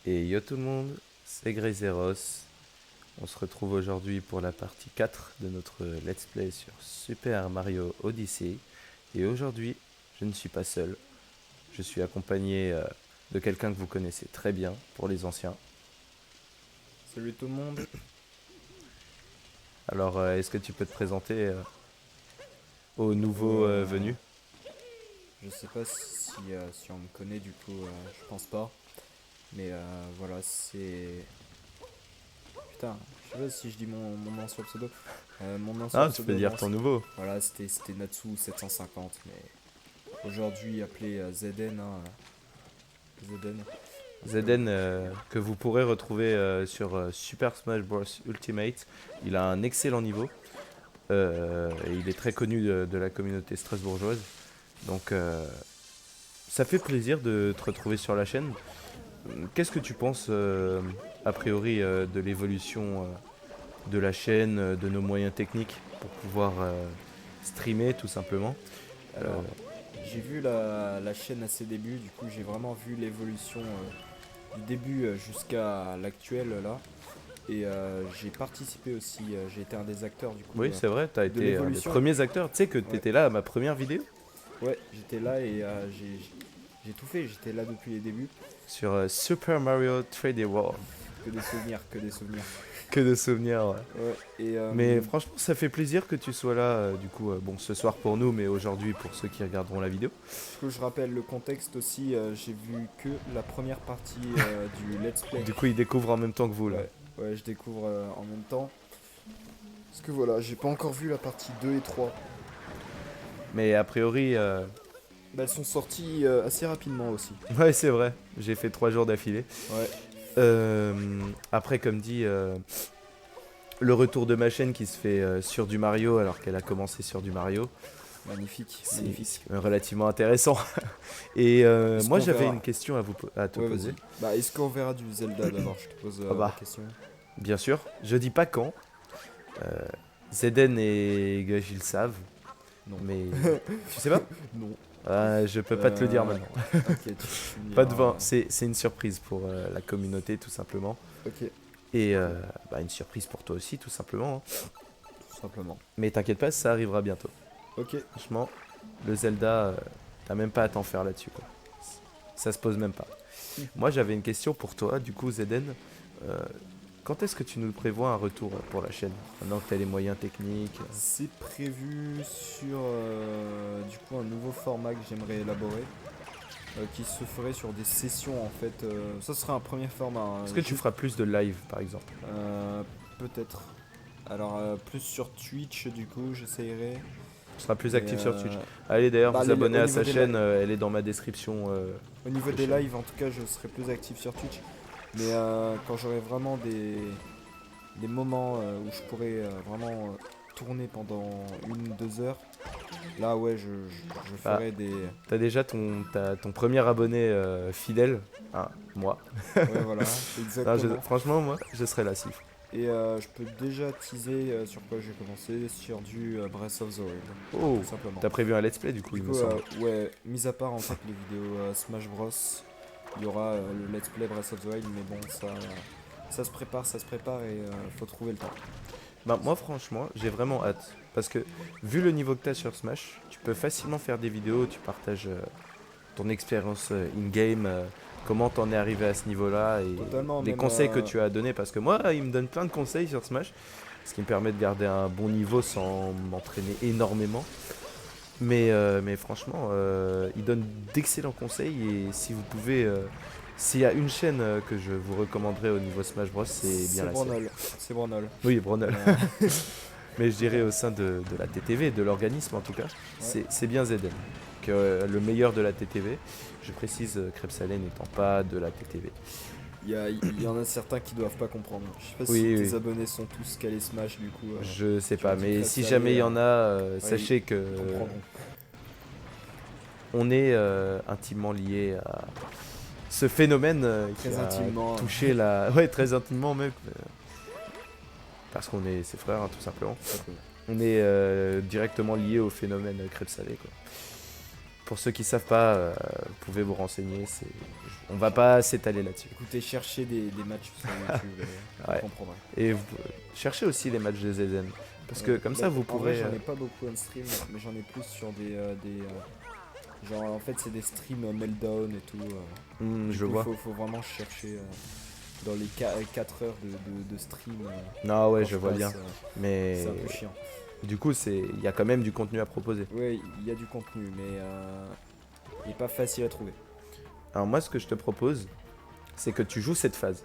Et yo tout le monde, c'est Greyzeros. On se retrouve aujourd'hui pour la partie 4 de notre let's play sur Super Mario Odyssey. Et aujourd'hui, je ne suis pas seul. Je suis accompagné de quelqu'un que vous connaissez très bien pour les anciens. Salut tout le monde. Alors, est-ce que tu peux te présenter aux nouveaux Euh, venus? je sais pas si on me connaît du coup, je pense pas. Mais voilà, c'est. Putain, je sais pas si je dis mon ancien pseudo. Mon ancien Ah, tu peux pseudo, dire non, ton nouveau. voilà, c'était Natsu 750. Mais aujourd'hui appelé ZN. ZN. Euh, Zeden, que vous pourrez retrouver sur Super Smash Bros Ultimate. Il a un excellent niveau. Et il est très connu de la communauté strasbourgeoise. Donc ça fait plaisir de te retrouver sur la chaîne. Qu'est-ce que tu penses a priori de l'évolution de la chaîne, de nos moyens techniques pour pouvoir streamer tout simplement. Euh, alors, j'ai vu la chaîne à ses débuts, du coup j'ai vraiment vu l'évolution du début jusqu'à l'actuel là. Et j'ai participé aussi, j'ai été un des acteurs du coup oui, c'est vrai, tu as de été un des l'évolution. premiers acteurs. Tu sais que tu Ouais, étais là à ma première vidéo ouais, j'étais là et j'ai tout fait, j'étais là depuis les débuts. sur Super Mario 3D World. Que des souvenirs, que des souvenirs. Que de souvenirs, ouais. Ouais, et Mais franchement, ça fait plaisir que tu sois là, du coup, bon, ce soir pour nous, mais aujourd'hui pour ceux qui regarderont la vidéo. du coup, je rappelle le contexte aussi, j'ai vu que la première partie du let's play. Du coup, ils découvrent en même temps que vous, là. Ouais, ouais, je découvre en même temps. Parce que voilà, j'ai pas encore vu la partie 2 et 3. Mais a priori, Bah, elles sont sorties assez rapidement aussi. ouais, c'est vrai, j'ai fait 3 jours d'affilée. Ouais, Après, comme dit, le retour de ma chaîne qui se fait sur du Mario, alors qu'elle a commencé sur du Mario, magnifique, c'est magnifique. relativement intéressant. Et Est-ce moi, qu'on j'avais verra une question à te Ouais, poser. vas-y. Bah, est-ce qu'on verra du Zelda d'abord? Je te pose Ah la bah, question. bien sûr, je dis pas quand. Euh, Zeden et Gage, ils le savent, Non. mais tu sais pas. Non. Je peux pas te le dire maintenant. Ok, tu me Pas de diras. vin, c'est une surprise pour la communauté tout simplement. Ok, Et bah, une surprise pour toi aussi tout simplement, hein. tout simplement. Mais t'inquiète pas, ça arrivera bientôt. Ok. Franchement, le Zelda, t'as même pas à t'en faire là-dessus, quoi. Ça se pose même pas. Moi j'avais une question pour toi, du coup Zeden. Euh, Quand est-ce que tu nous prévois un retour pour la chaîne? Maintenant que t'as les moyens techniques. C'est prévu sur du coup un nouveau format que j'aimerais élaborer. Qui se ferait sur des sessions en fait. Ça serait un premier format, hein, Est-ce que tu feras plus de live par exemple? peut-être. Alors plus sur Twitch du coup j'essayerai. Tu seras plus Mais actif sur Twitch. Allez d'ailleurs bah, vous abonner au à niveau sa des chaîne, elle est dans ma description au niveau de des chaîne. lives en tout cas je serai plus actif sur Twitch. Mais quand j'aurai vraiment des moments où je pourrais vraiment tourner pendant 1 2 heures, là ouais je Bah, ferai des. t'as déjà ton premier abonné fidèle, hein, moi. Ouais voilà, Non, exactement. franchement, moi, je serais là, si. Et je peux déjà teaser sur quoi j'ai commencé, sur du Breath of the Wild, Oh, tout simplement. t'as prévu un let's play du coup, Du il me coup, semble. ouais, mis à part en fait les vidéos Smash Bros, il y aura le Let's Play Breath of the Wild, mais bon, ça se prépare et faut trouver le temps. Bah, moi, franchement, j'ai vraiment hâte. Parce que, vu le niveau que t'as sur Smash, tu peux facilement faire des vidéos où tu partages ton expérience in-game, comment t'en es arrivé à ce niveau-là et Totalement, les même. conseils que tu as donnés. Parce que moi, il me donne plein de conseils sur Smash, ce qui me permet de garder un bon niveau sans m'entraîner énormément. Mais franchement, il donne d'excellents conseils et si vous pouvez, s'il y a une chaîne que je vous recommanderais au niveau Smash Bros, c'est bien C'est la sienne. Bronol, c'est Bronol. Oui, Brunel. Euh, Mais je dirais au sein de la TTV, de l'organisme en tout cas, ouais. c'est bien Zeden. Que le meilleur de la TTV, je précise, Crêpe Salée n'étant pas de la TTV. Il y en a certains qui doivent pas comprendre. Je sais pas si Oui, tes oui, abonnés sont tous calés Smash, du coup. je sais Tu me pas, dis mais Crêpe si Salée, jamais il y en a, ouais, sachez que ils comprendront. on est intimement lié à ce phénomène qui Très a intimement. touché la. Ouais, très intimement même. Parce qu'on est ses frères, hein, tout simplement. Tout simplement. On est directement lié au phénomène crêpe salée, quoi. Pour ceux qui savent pas, vous pouvez vous renseigner. on va pas s'étaler là-dessus. Écoutez, cherchez des matchs sur YouTube, vous Ouais. comprendrez. Et cherchez aussi les matchs de ZN. Parce que comme ça, vous En vrai, pourrez. j'en ai pas beaucoup en stream, mais j'en ai plus sur genre, en fait, c'est des streams Meltdown et tout. Du je coup, vois. faut vraiment chercher dans les 4 heures de stream. Non, ouais, quand je vois passe, bien. Mais c'est un peu chiant. du coup, il y a quand même du contenu à proposer. Ouais, il y a du contenu, mais il est pas facile à trouver. Alors moi, ce que je te propose, c'est que tu joues cette phase.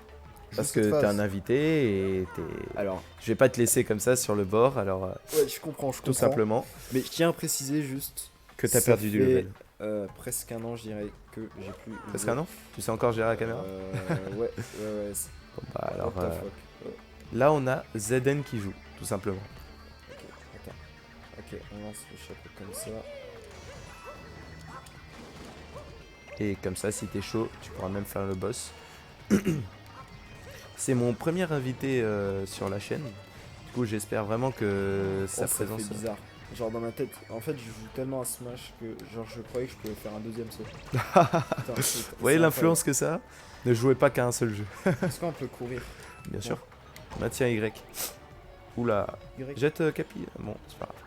Parce Joue cette que t'es phase. un invité et Alors, je vais pas te laisser comme ça sur le bord, alors ouais, je comprends, tout simplement Mais je tiens à préciser juste que t'as ça perdu du fait, level. presque un an, je dirais, que j'ai plus. Presque un an? Tu sais encore gérer la caméra? Ouais. Bon, bah alors What the fuck. là, on a ZN qui joue, tout simplement. Ok, attends. Ok, on lance le chapeau comme ça. Et comme ça, si t'es chaud, tu pourras même faire le boss. C'est mon premier invité sur la chaîne. Du coup, j'espère vraiment que sa Ça présence. fait bizarre. Genre dans ma tête, en fait, je joue tellement à Smash que genre je croyais que je pouvais faire un deuxième saut. Putain, Vous voyez l'influence que ça a? Ne jouez pas qu'à un seul jeu. Est-ce qu'on peut courir? Bien sûr. Maintien Y. Oula. Y. Jette Capi. Bon, c'est pas grave.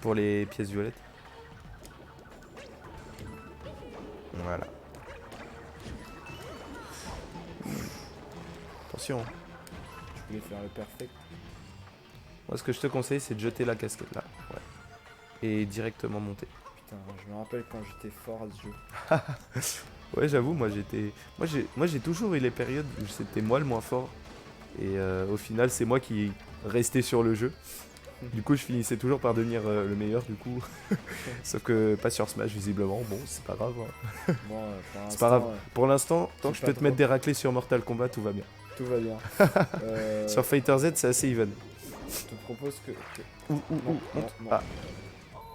Pour les pièces violettes. Voilà. Attention. Je voulais faire le perfect. Moi, ce que je te conseille, c'est de jeter la casquette là. Ouais. Et directement monter. Putain, je me rappelle quand j'étais fort à ce jeu. Ouais, j'avoue, moi j'ai toujours eu les périodes où c'était moi le moins fort. Et au final, c'est moi qui restais sur le jeu. Du coup, je finissais toujours par devenir le meilleur, du coup. Sauf que pas sur Smash, visiblement. Bon, c'est pas grave. Hein. Bon, pour C'est pas grave. l'instant, Pour l'instant, tant j'ai que je pas peux te trop. mettre des raclés sur Mortal Kombat, tout va bien. tout va bien. Sur Fighter Z, c'est assez even. Je te propose que. Ouh, Non, monte. non.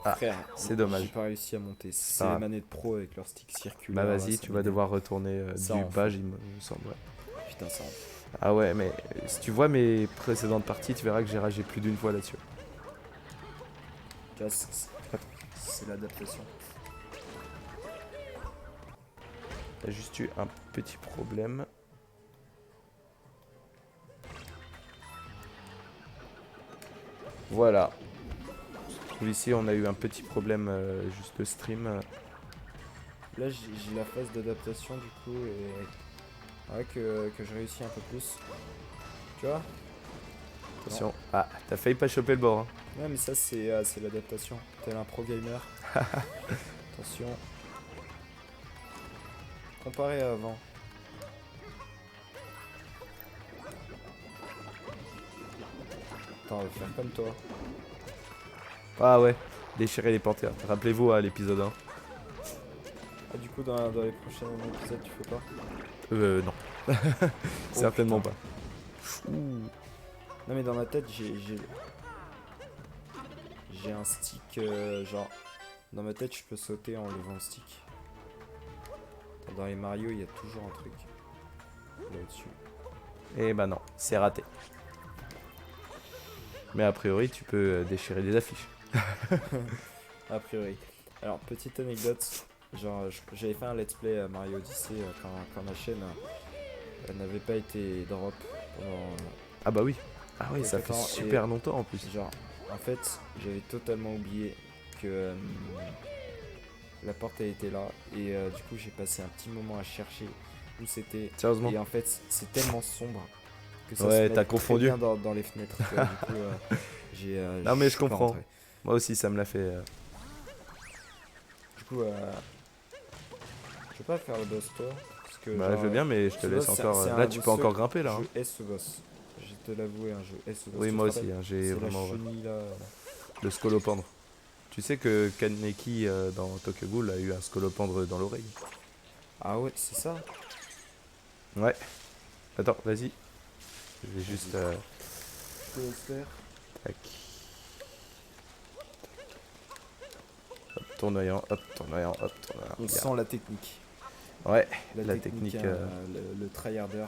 Ah, Frère, c'est dommage. J'ai pas réussi à monter. C'est pas les grave. manettes pro avec leur stick circulaire. Bah là, vas-y, ça tu vas m'énerve. devoir retourner Ça du en bas, fout. il me semble. Ouais. Putain, ça. Ah ouais, mais si tu vois mes précédentes parties, tu verras que j'ai ragé plus d'une fois là-dessus. Tu vois, c'est l'adaptation. T'as juste eu un petit problème. Voilà. Je trouve ici, on a eu un petit problème juste de stream. Là, j'ai la phase d'adaptation du coup et ouais, que je réussis un peu plus. Tu vois? Attention. Ah, t'as failli pas choper le bord. Hein. Ouais, mais ça, c'est l'adaptation. Tel un pro gamer. Attention. Comparé à avant. Attends, on va faire comme toi. Ah ouais, déchirer les panthères. Rappelez-vous à l'épisode 1. Ah, du coup, dans les prochains épisodes, tu fais pas? Non. Certainement putain. pas. Non, mais dans ma tête, j'ai un stick, genre... Dans ma tête, je peux sauter en levant le stick. Dans les Mario, il y a toujours un truc. Là-dessus. Et bah non, c'est raté. Mais a priori, tu peux déchirer des affiches. A priori. Alors, petite anecdote. Genre, j'avais fait un let's play Mario Odyssey quand ma chaîne elle n'avait pas été drop pendant Ah bah oui. Ah oui, quelques ça fait temps, super et longtemps en plus. genre, en fait, j'avais totalement oublié que la porte elle était là et du coup j'ai passé un petit moment à chercher où c'était Sérieusement. et en fait c'est tellement sombre que ça Ouais, se met t'as très confondu. bien dans les fenêtres. Tu vois, du coup, Non, mais je suis pas comprends. rentré. Moi aussi, ça me l'a fait. Du coup, je peux pas faire le boss toi parce que Bah, genre, je veux bien, mais je te ce laisse boss, encore. c'est Là, un tu de peux ceux encore que grimper là. Hein. Je hais ce boss. Je vais te l'avouer, hein, je hais ce boss. Oui, Tu moi te aussi. rappelles Hein, j'ai C'est vraiment. la chenille là. Le scolopendre. Tu sais que Kaneki dans Tokyo Ghoul a eu un scolopendre dans l'oreille. Ah ouais, c'est ça. Ouais. Attends, vas-y. Je vais juste. Je peux le faire. Tac. Hop, tournoyant, hop, tournoyant, hop, tournoyant. On Bien. sent la technique. Ouais, La, la technique, technique. le tryharder,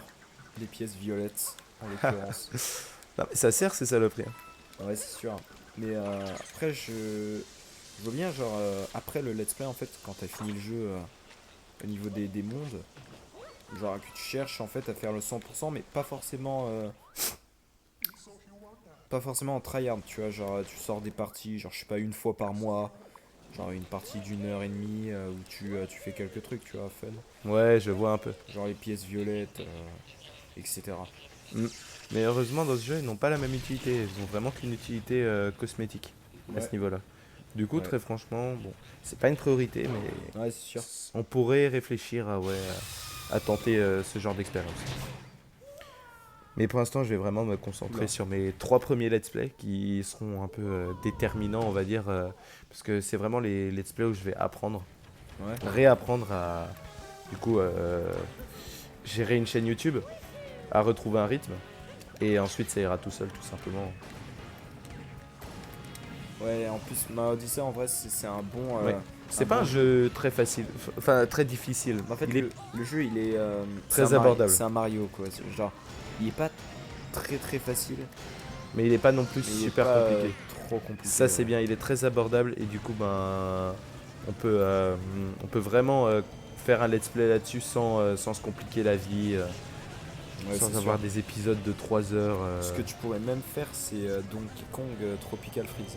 les pièces violettes en l'occurrence. Non, mais ça sert ces saloperies. Hein. Ouais, c'est sûr. Mais après, je veux bien, genre, après le let's play, en fait, quand t'as fini le jeu au niveau des mondes, genre que tu cherches en fait à faire le 100%, mais pas forcément en tryhard, tu vois, genre tu sors des parties, genre je sais pas, une fois par mois, genre une partie d'1 heure et demie où tu fais quelques trucs, tu vois, fun, Ouais, je vois un peu. genre les pièces violettes, etc. Mm. Mais heureusement, dans ce jeu, ils n'ont pas la même utilité. Ils ont vraiment qu'une utilité cosmétique à ce Ouais, niveau-là. Du coup, ouais, très franchement, bon, c'est pas une priorité, mais ouais, c'est sûr. on pourrait réfléchir à, ouais, à tenter ce genre d'expérience. Mais pour l'instant, je vais vraiment me concentrer Oula. sur mes 3 premiers let's play qui seront un peu déterminants, on va dire, parce que c'est vraiment les let's play où je vais apprendre, Ouais. réapprendre à, du coup, gérer une chaîne YouTube, à retrouver un rythme, et ensuite ça ira tout seul, tout simplement. Ouais, en plus, ma Odyssey, en vrai, c'est Ouais. un C'est pas bon un jeu. jeu très facile, enfin très difficile. En fait, Il est le jeu, il est. très abordable, C'est un Mario, quoi. Genre, il est pas très facile, mais il est pas non plus mais il est super pas compliqué. trop compliqué. Ça c'est Ouais, bien, il est très abordable et du coup on peut, euh, on peut vraiment faire un let's play là-dessus sans se compliquer la vie, ouais, c'est sans sûr. avoir des épisodes de 3 heures. Ce que tu pourrais même faire, c'est Donkey Kong Tropical Freeze.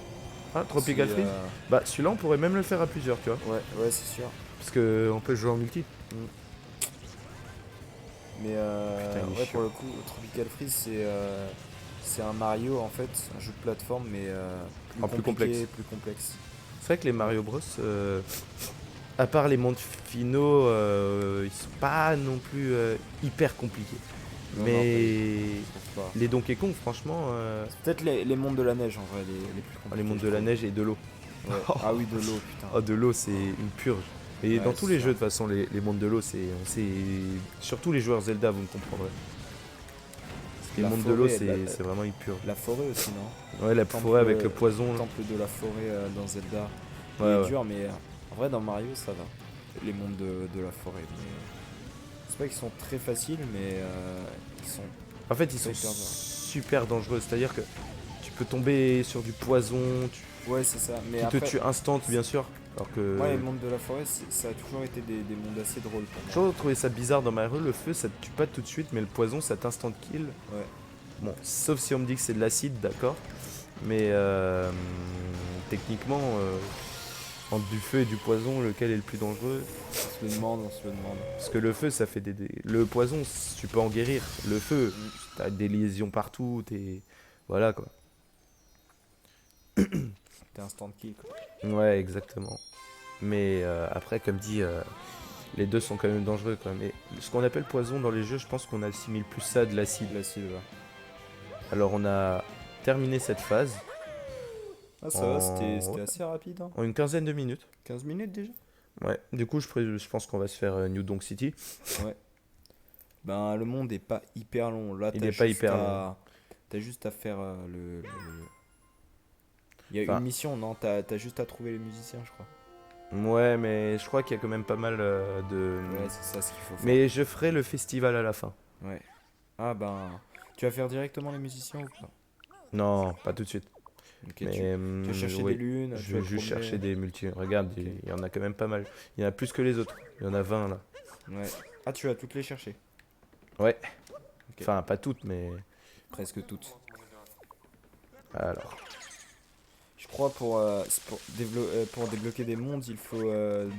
Ah, Tropical Si, Freeze. Bah celui-là on pourrait même le faire à plusieurs, tu vois, ouais, ouais, c'est sûr. parce que on peut jouer en multi. Mm. Mais Putain, il est ouais, chiant. pour le coup, Tropical Freeze, c'est un Mario en fait, un jeu de plateforme, mais plus En plus complexe. compliqué, plus complexe. C'est vrai que les Mario Bros, à part les mondes finaux, ils sont pas non plus hyper compliqués. Non, non, pas du tout. Mais Je trouve pas. les Donkey Kong, franchement, C'est peut-être les mondes de la neige en vrai, les plus les compliqués, mondes je de la trouve. neige et de l'eau. Ouais. Ah oui, de l'eau, putain. Oh, de l'eau, c'est une purge. Et Ouais, dans tous c'est les sûr. jeux, de toute façon, les mondes de l'eau, c'est surtout les joueurs Zelda, vous me comprendrez. Parce que les La mondes de l'eau, forêt, c'est vraiment une purge. la forêt aussi, non? Ouais, la Temple, forêt avec le poison. Là. temple de la forêt dans Zelda. Il Ouais, est ouais. dur, mais en vrai, dans Mario, ça va. Les mondes de la forêt. Mais, c'est pas qu'ils sont très faciles, mais ils sont En fait, ils pas sont hyper durs. super dangereux. C'est-à-dire que tu peux tomber sur du poison Ouais, c'est ça. Mais qui te après, tue instant, bien sûr. Alors que moi, les mondes de la forêt, ça a toujours été des mondes assez drôles pour j'ai moi. toujours trouvé ça bizarre dans Mario. Le feu, ça te tue pas tout de suite, mais le poison, ça t'instant kill. Ouais. Bon, sauf si on me dit que c'est de l'acide, d'accord. Mais techniquement, entre du feu et du poison, lequel est le plus dangereux? On se le demande, on se le demande. Parce que le feu, ça fait Le poison, tu peux en guérir. Le feu, Mm. t'as des lésions partout, Voilà quoi. T'es instant kill, quoi. Ouais, exactement. Mais après, comme dit, les deux sont quand même dangereux quoi. Mais ce qu'on appelle poison dans les jeux, je pense qu'on assimile plus ça de l'acide. L'acide, ouais. Alors on a terminé cette phase Ah, ça va, en, c'était assez rapide, hein. en une quinzaine de minutes. 15 minutes déjà? Ouais, du coup, je pense qu'on va se faire New Donk City. Ouais. Ben, le monde est pas hyper long. Là, Il est pas hyper long. t'as juste à faire Il y a une Enfin, mission, non? T'as juste à trouver les musiciens, je crois. ouais, mais je crois qu'il y a quand même pas mal de. Ouais, c'est ça ce qu'il faut faire. Mais je ferai le festival à la fin. Ouais. Ah, ben. Tu vas faire directement les musiciens ou pas? Non, pas tout de suite. Ok, Mais tu vas chercher des oui, lunes, tu je vas vais te juste promener. chercher des multi. Regarde, Ok. il y en a quand même pas mal. Il y en a plus que les autres. Il y en a 20 là. Ouais. Ah, tu vas toutes les chercher. Ouais. Ok. Enfin, pas toutes, mais. Presque toutes. Alors. Je crois pour débloquer des mondes, il faut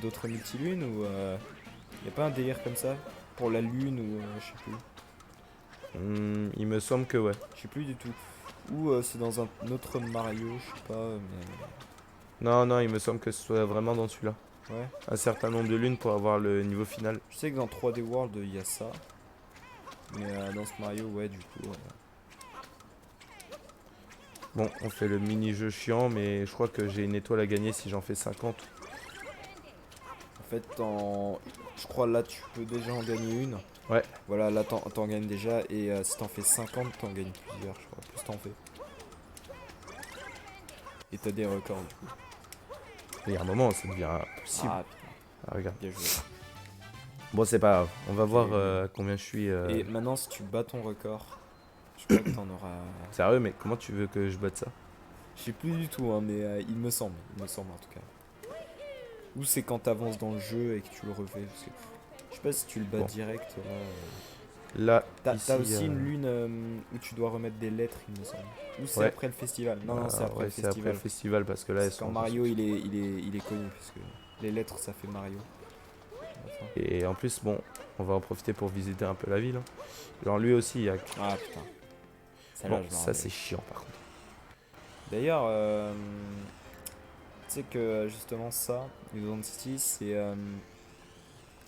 d'autres multilunes ou y a pas un délire comme ça? Pour la lune ou je sais plus. Il me semble que ouais. Je sais plus du tout. Ou c'est dans un autre Mario, je sais pas, Non, non, il me semble que ce soit vraiment dans celui-là. ouais. Un certain nombre de lunes pour avoir le niveau final. Je sais que dans 3D World il y a ça. Mais dans ce Mario, ouais, du coup. Bon, on fait le mini-jeu chiant, mais je crois que j'ai une étoile à gagner si j'en fais 50. En fait, je crois là tu peux déjà en gagner une. Ouais. Voilà, là t'en gagnes déjà. Et si t'en fais 50, t'en gagnes plusieurs, je crois. Plus t'en fais. Et t'as des records du coup. Et il y a un moment, ça devient impossible. Ah, Ah, regarde. bien joué. Bon, c'est pas grave. On va voir Et- combien je suis. Et maintenant, si tu bats ton record, je crois que t'en auras. Sérieux, mais comment tu veux que je batte ça? Je sais plus du tout, hein, mais il me semble en tout cas. Ou c'est quand t'avances dans le jeu et que tu le refais. Parce que Je sais pas si tu le bats Bon. direct là. Là, T'as ici, aussi une lune où tu dois remettre des lettres, il me semble. Ou c'est Ouais. après le festival? Non, non, c'est après ouais, le c'est après le festival. festival parce que là, elles C'est quand sont. Mario il est connu, parce que les lettres ça fait Mario. à la fin. Et en plus, bon, on va en profiter pour visiter un peu la ville, hein. Genre, lui aussi, il y a. Ah putain, celle-là Bon, je me ça, rappelle. c'est chiant par contre. D'ailleurs, tu sais que justement ça, New Dawn City, c'est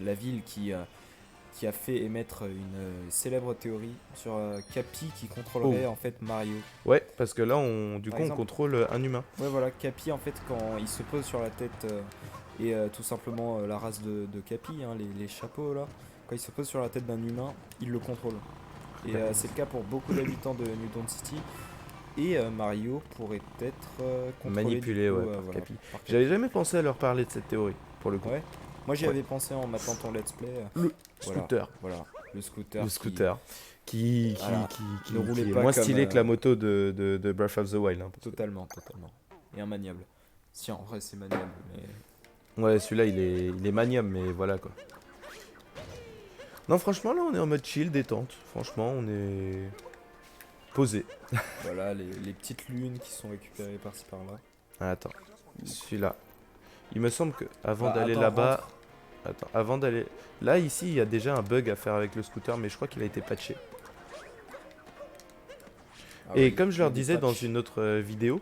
la ville qui a fait émettre une célèbre théorie sur Cappy qui contrôlerait Oh. en fait Mario. Ouais, parce que là, du Par coup, on exemple. contrôle un humain. Ouais, voilà, Cappy en fait quand il se pose sur la tête et tout simplement la race de Cappy, hein, les chapeaux là, quand il se pose sur la tête d'un humain, il le contrôle. Et c'est le cas pour beaucoup d'habitants de New Dawn City. Et Mario pourrait être contrôlé Manipulé, du coup, ouais, par voilà, Cappy. par Cappy. J'avais jamais pensé à leur parler de cette théorie, pour le coup. Ouais. Moi j'y Ouais. avais pensé en matant ton let's play. Le Voilà, scooter. voilà, le scooter. Le scooter. Voilà. Qui Ne roulez est pas moins comme, stylé que la moto de Breath of the Wild, hein, parce que- Totalement, totalement. Et immaniable. Si en vrai c'est maniable, mais Ouais, celui-là, il est maniable, mais voilà quoi. Non, franchement, là, on est en mode chill, détente. Franchement, on est posé. voilà les petites lunes qui sont récupérées par-ci par-là. Ah, attends, celui-là. Il me semble que avant Bah, d'aller attends, là-bas, rentre. attends, avant d'aller là, ici, il y a déjà un bug à faire avec le scooter, mais je crois qu'il a été patché. Ah Et ouais, comme je il y a leur des disais dans patchs. une autre vidéo,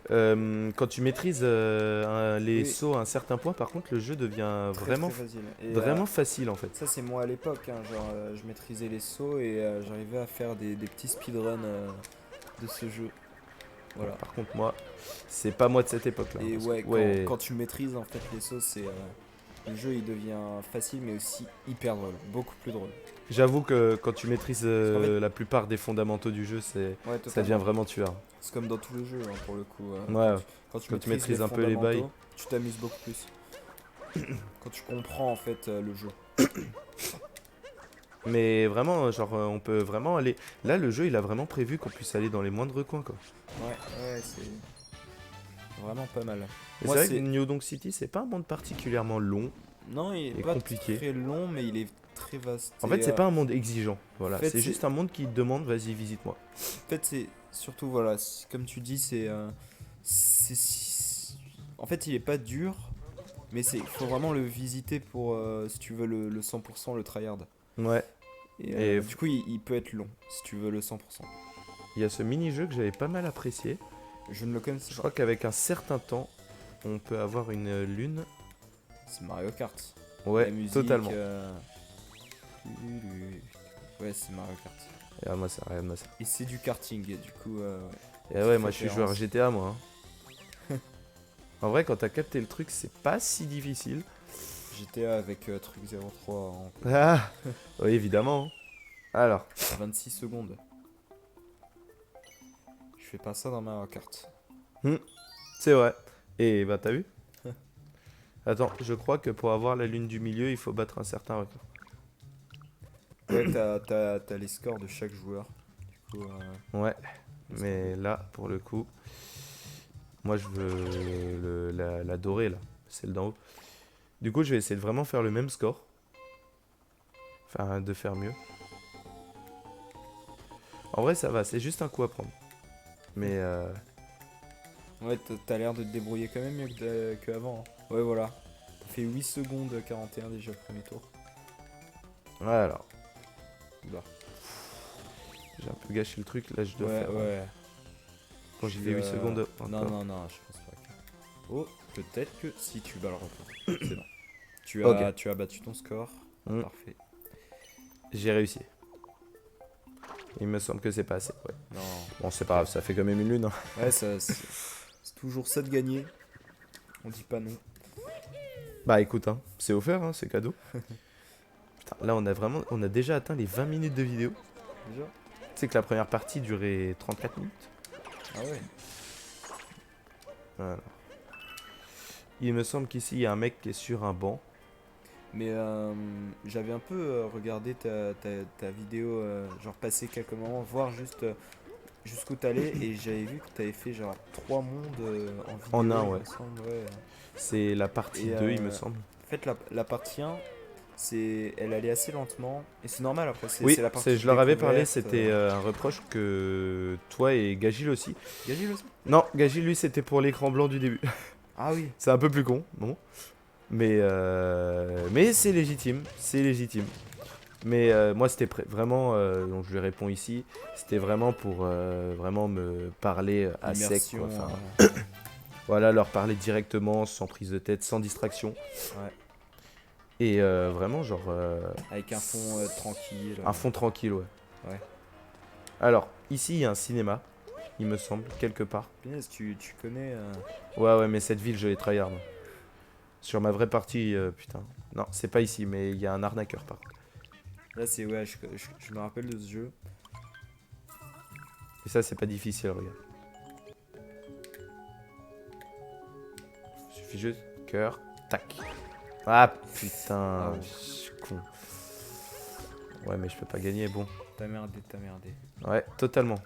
quand tu maîtrises les Oui. sauts à un certain point, par contre, le jeu devient Très, vraiment, très facile. Et, vraiment facile en fait. ça c'est moi à l'époque, hein, genre je maîtrisais les sauts et j'arrivais à faire des petits speedruns de ce jeu. Voilà. Par contre, moi, c'est pas moi de cette époque-là. Et parce ouais, que- ouais. quand tu maîtrises en fait les sauts, c'est le jeu il devient facile mais aussi hyper drôle, beaucoup plus drôle. J'avoue que quand tu maîtrises Parce qu'en fait- la plupart des fondamentaux du jeu, Ouais, ça devient totalement. vraiment tueur. C'est comme dans tous les jeux hein, pour le coup. Ouais, Quand tu quand tu maîtrises maîtrises les un peu les bails. fondamentaux, tu t'amuses beaucoup plus. Quand tu comprends en fait le jeu. Mais vraiment, genre, on peut vraiment aller. Là, le jeu, il a vraiment prévu qu'on puisse aller dans les moindres coins, quoi. Ouais, ouais, c'est vraiment pas mal. Et c'est Moi, vrai que New Donk City, c'est pas un monde particulièrement long. Non, il est et pas compliqué. très long, mais il est très vaste. En fait, Et, c'est pas un monde exigeant. Voilà, en fait, c'est c'est- juste un monde qui te demande, vas-y, visite-moi. En fait, c'est surtout, voilà, comme tu dis, en fait, il est pas dur, mais faut vraiment le visiter pour, si tu veux le 100%, le tryhard. Ouais. Et, Et du coup, il peut être long, si tu veux le 100%. Il y a ce mini-jeu que j'avais pas mal apprécié. Je ne le connaissais Je pas. crois qu'avec un certain temps, on peut avoir une lune. C'est Mario Kart. Ouais, La musique, totalement. Ouais, c'est Mario Kart. Et moi, ça, regarde moi ça. Et c'est du karting, du coup. Et ouais, moi, je suis Préférence. joueur GTA, moi. hein. En vrai, quand t'as capté le truc, c'est pas si difficile. GTA avec truc 03 en Ah oui, évidemment. Alors, 26 secondes. Je fais pas ça dans Mario Kart. c'est vrai. Et bah, t'as vu? Attends, je crois que pour avoir la lune du milieu, il faut battre un certain record. Ouais, t'as les scores de chaque joueur. Du coup, Ouais, mais là, pour le coup, moi, je veux la dorée, là. Celle d'en haut. Du coup, je vais essayer de vraiment faire le même score. Enfin, de faire mieux. En vrai, ça va, c'est juste un coup à prendre. Mais ouais, t'as l'air de te débrouiller quand même mieux qu'avant. Hein. Ouais, voilà. T'as fait 8 secondes 41 déjà au premier tour. alors, Oula. j'ai un peu gâché le truc. Là, je dois Ouais, faire. ouais. Quand j'ai fait 8 secondes. Non, encore. non, non, je pense pas que. Oh, peut-être que si tu bats le record. C'est bon. Ok. Tu as battu ton score. Mm. Parfait. J'ai réussi. Il me semble que c'est pas assez. Ouais. Non. Bon, c'est pas grave, ça fait quand même une lune. hein. Ouais, c'est toujours ça de gagner. On dit pas non. Bah écoute, hein, c'est offert, hein, c'est cadeau. Putain, là, on a déjà atteint les 20 minutes de vidéo. Déjà. Tu sais que la première partie durait 34 minutes. Ah ouais. Voilà. Il me semble qu'ici, il y a un mec qui est sur un banc. Mais j'avais un peu regardé ta vidéo, genre passer quelques moments, voir juste jusqu'où t'allais, et j'avais vu que t'avais fait genre 3 mondes en vidéo. En un, il ouais. me semble, ouais. C'est la partie Et, 2, il me semble. En fait, la partie 1, elle allait assez lentement. Et c'est normal après, Oui, c'est la partie je leur avais parlé, découverte, c'était un reproche que toi et Gagil aussi. Gagil aussi. Non, Gagil, lui, c'était pour l'écran blanc du début. Ah oui. C'est un peu plus con, bon. Mais c'est légitime, c'est légitime. Mais moi, c'était vraiment, donc je lui réponds ici, c'était vraiment pour vraiment me parler à sec, quoi. Immersion. Enfin, voilà, leur parler directement, sans prise de tête, sans distraction. Ouais. Et vraiment, genre. Avec un fond tranquille. Un fond tranquille, ouais. Ouais. Alors, ici, il y a un cinéma, il me semble, quelque part. Punaise, tu connais. Ouais, mais cette ville, je l'ai tryhard. Sur ma vraie partie, putain. Non, c'est pas ici, mais il y a un arnaqueur, par contre. Là, c'est. Ouais, je me rappelle de ce jeu. Et ça, c'est pas difficile, regarde. Suffit juste. Cœur. Tac. Ah, putain. Ah, Je suis con. Ouais, mais je peux pas gagner, bon. T'as merdé. Ouais, totalement.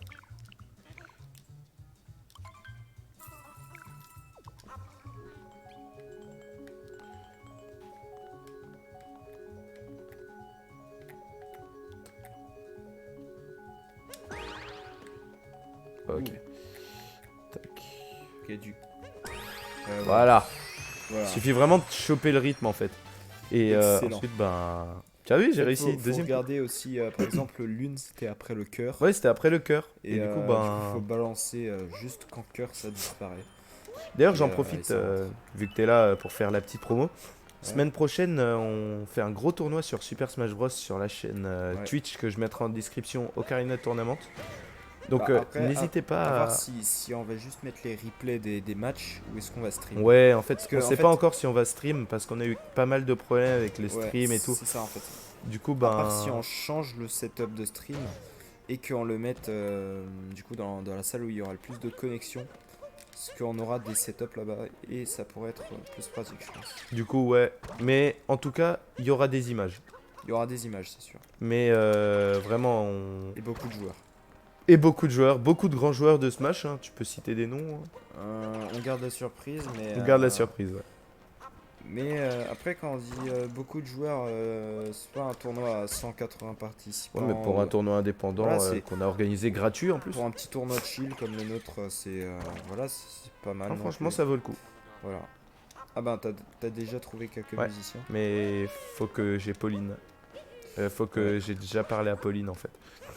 Ok. Tac. Ok, Voilà. Voilà. Suffit vraiment de choper le rythme en fait. Et Excellent. ensuite, ben. Tu as vu, j'ai réussi. Faut Deuxième. regarder aussi, par exemple, lune, c'était après le cœur. Ouais, c'était après le cœur. Et, du coup, du ben. faut balancer juste quand cœur ça disparaît. D'ailleurs, Et, j'en et profite, ça rentre. vu que t'es là pour faire la petite promo. Ouais. Semaine prochaine, on fait un gros tournoi sur Super Smash Bros. Sur la chaîne Ouais. Twitch que je mettrai en description Ocarina Tournament. Donc, Bah, après, n'hésitez à pas voir à. si on va juste mettre les replays des matchs ou est-ce qu'on va stream. Ouais, en fait, Parce que, on en sait fait- pas encore si on va stream parce qu'on a eu pas mal de problèmes avec les Ouais, streams et tout. c'est ça en fait. Du coup, À part si ben. on change le setup de stream et qu'on le mette du coup dans la salle où il y aura le plus de connexion. Parce qu'on aura des setups là-bas et ça pourrait être plus pratique, je pense. Du coup, ouais. Mais en tout cas, il y aura des images. Il y aura des images, c'est sûr. Mais vraiment, on. Et beaucoup de joueurs. Et beaucoup de joueurs, beaucoup de grands joueurs de Smash, hein. Tu peux citer des noms, hein. On garde la surprise, mais. On garde la surprise, ouais. Mais après, quand on dit beaucoup de joueurs, c'est pas un tournoi à 180 participants. Ouais, mais pour un tournoi indépendant Voilà, c'est- qu'on a organisé gratuit en plus. Pour un petit tournoi de chill comme le nôtre, voilà, c'est pas mal. Ah, non franchement, plus. ça vaut le coup. Voilà. Ah ben, t'as déjà trouvé quelques Ouais. musiciens. Mais faut que j'ai Pauline. Faut que j'ai déjà parlé à Pauline en fait.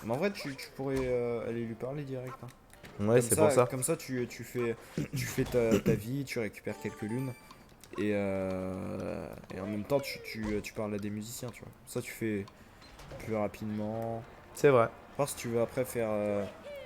Mais en vrai, tu pourrais aller lui parler direct. Hein. Ouais, Comme c'est pour ça. Comme ça, tu fais ta vie, tu récupères quelques lunes. Et en même temps, tu parles à des musiciens, tu vois. Ça, tu fais plus rapidement. C'est vrai. Voir si tu veux après faire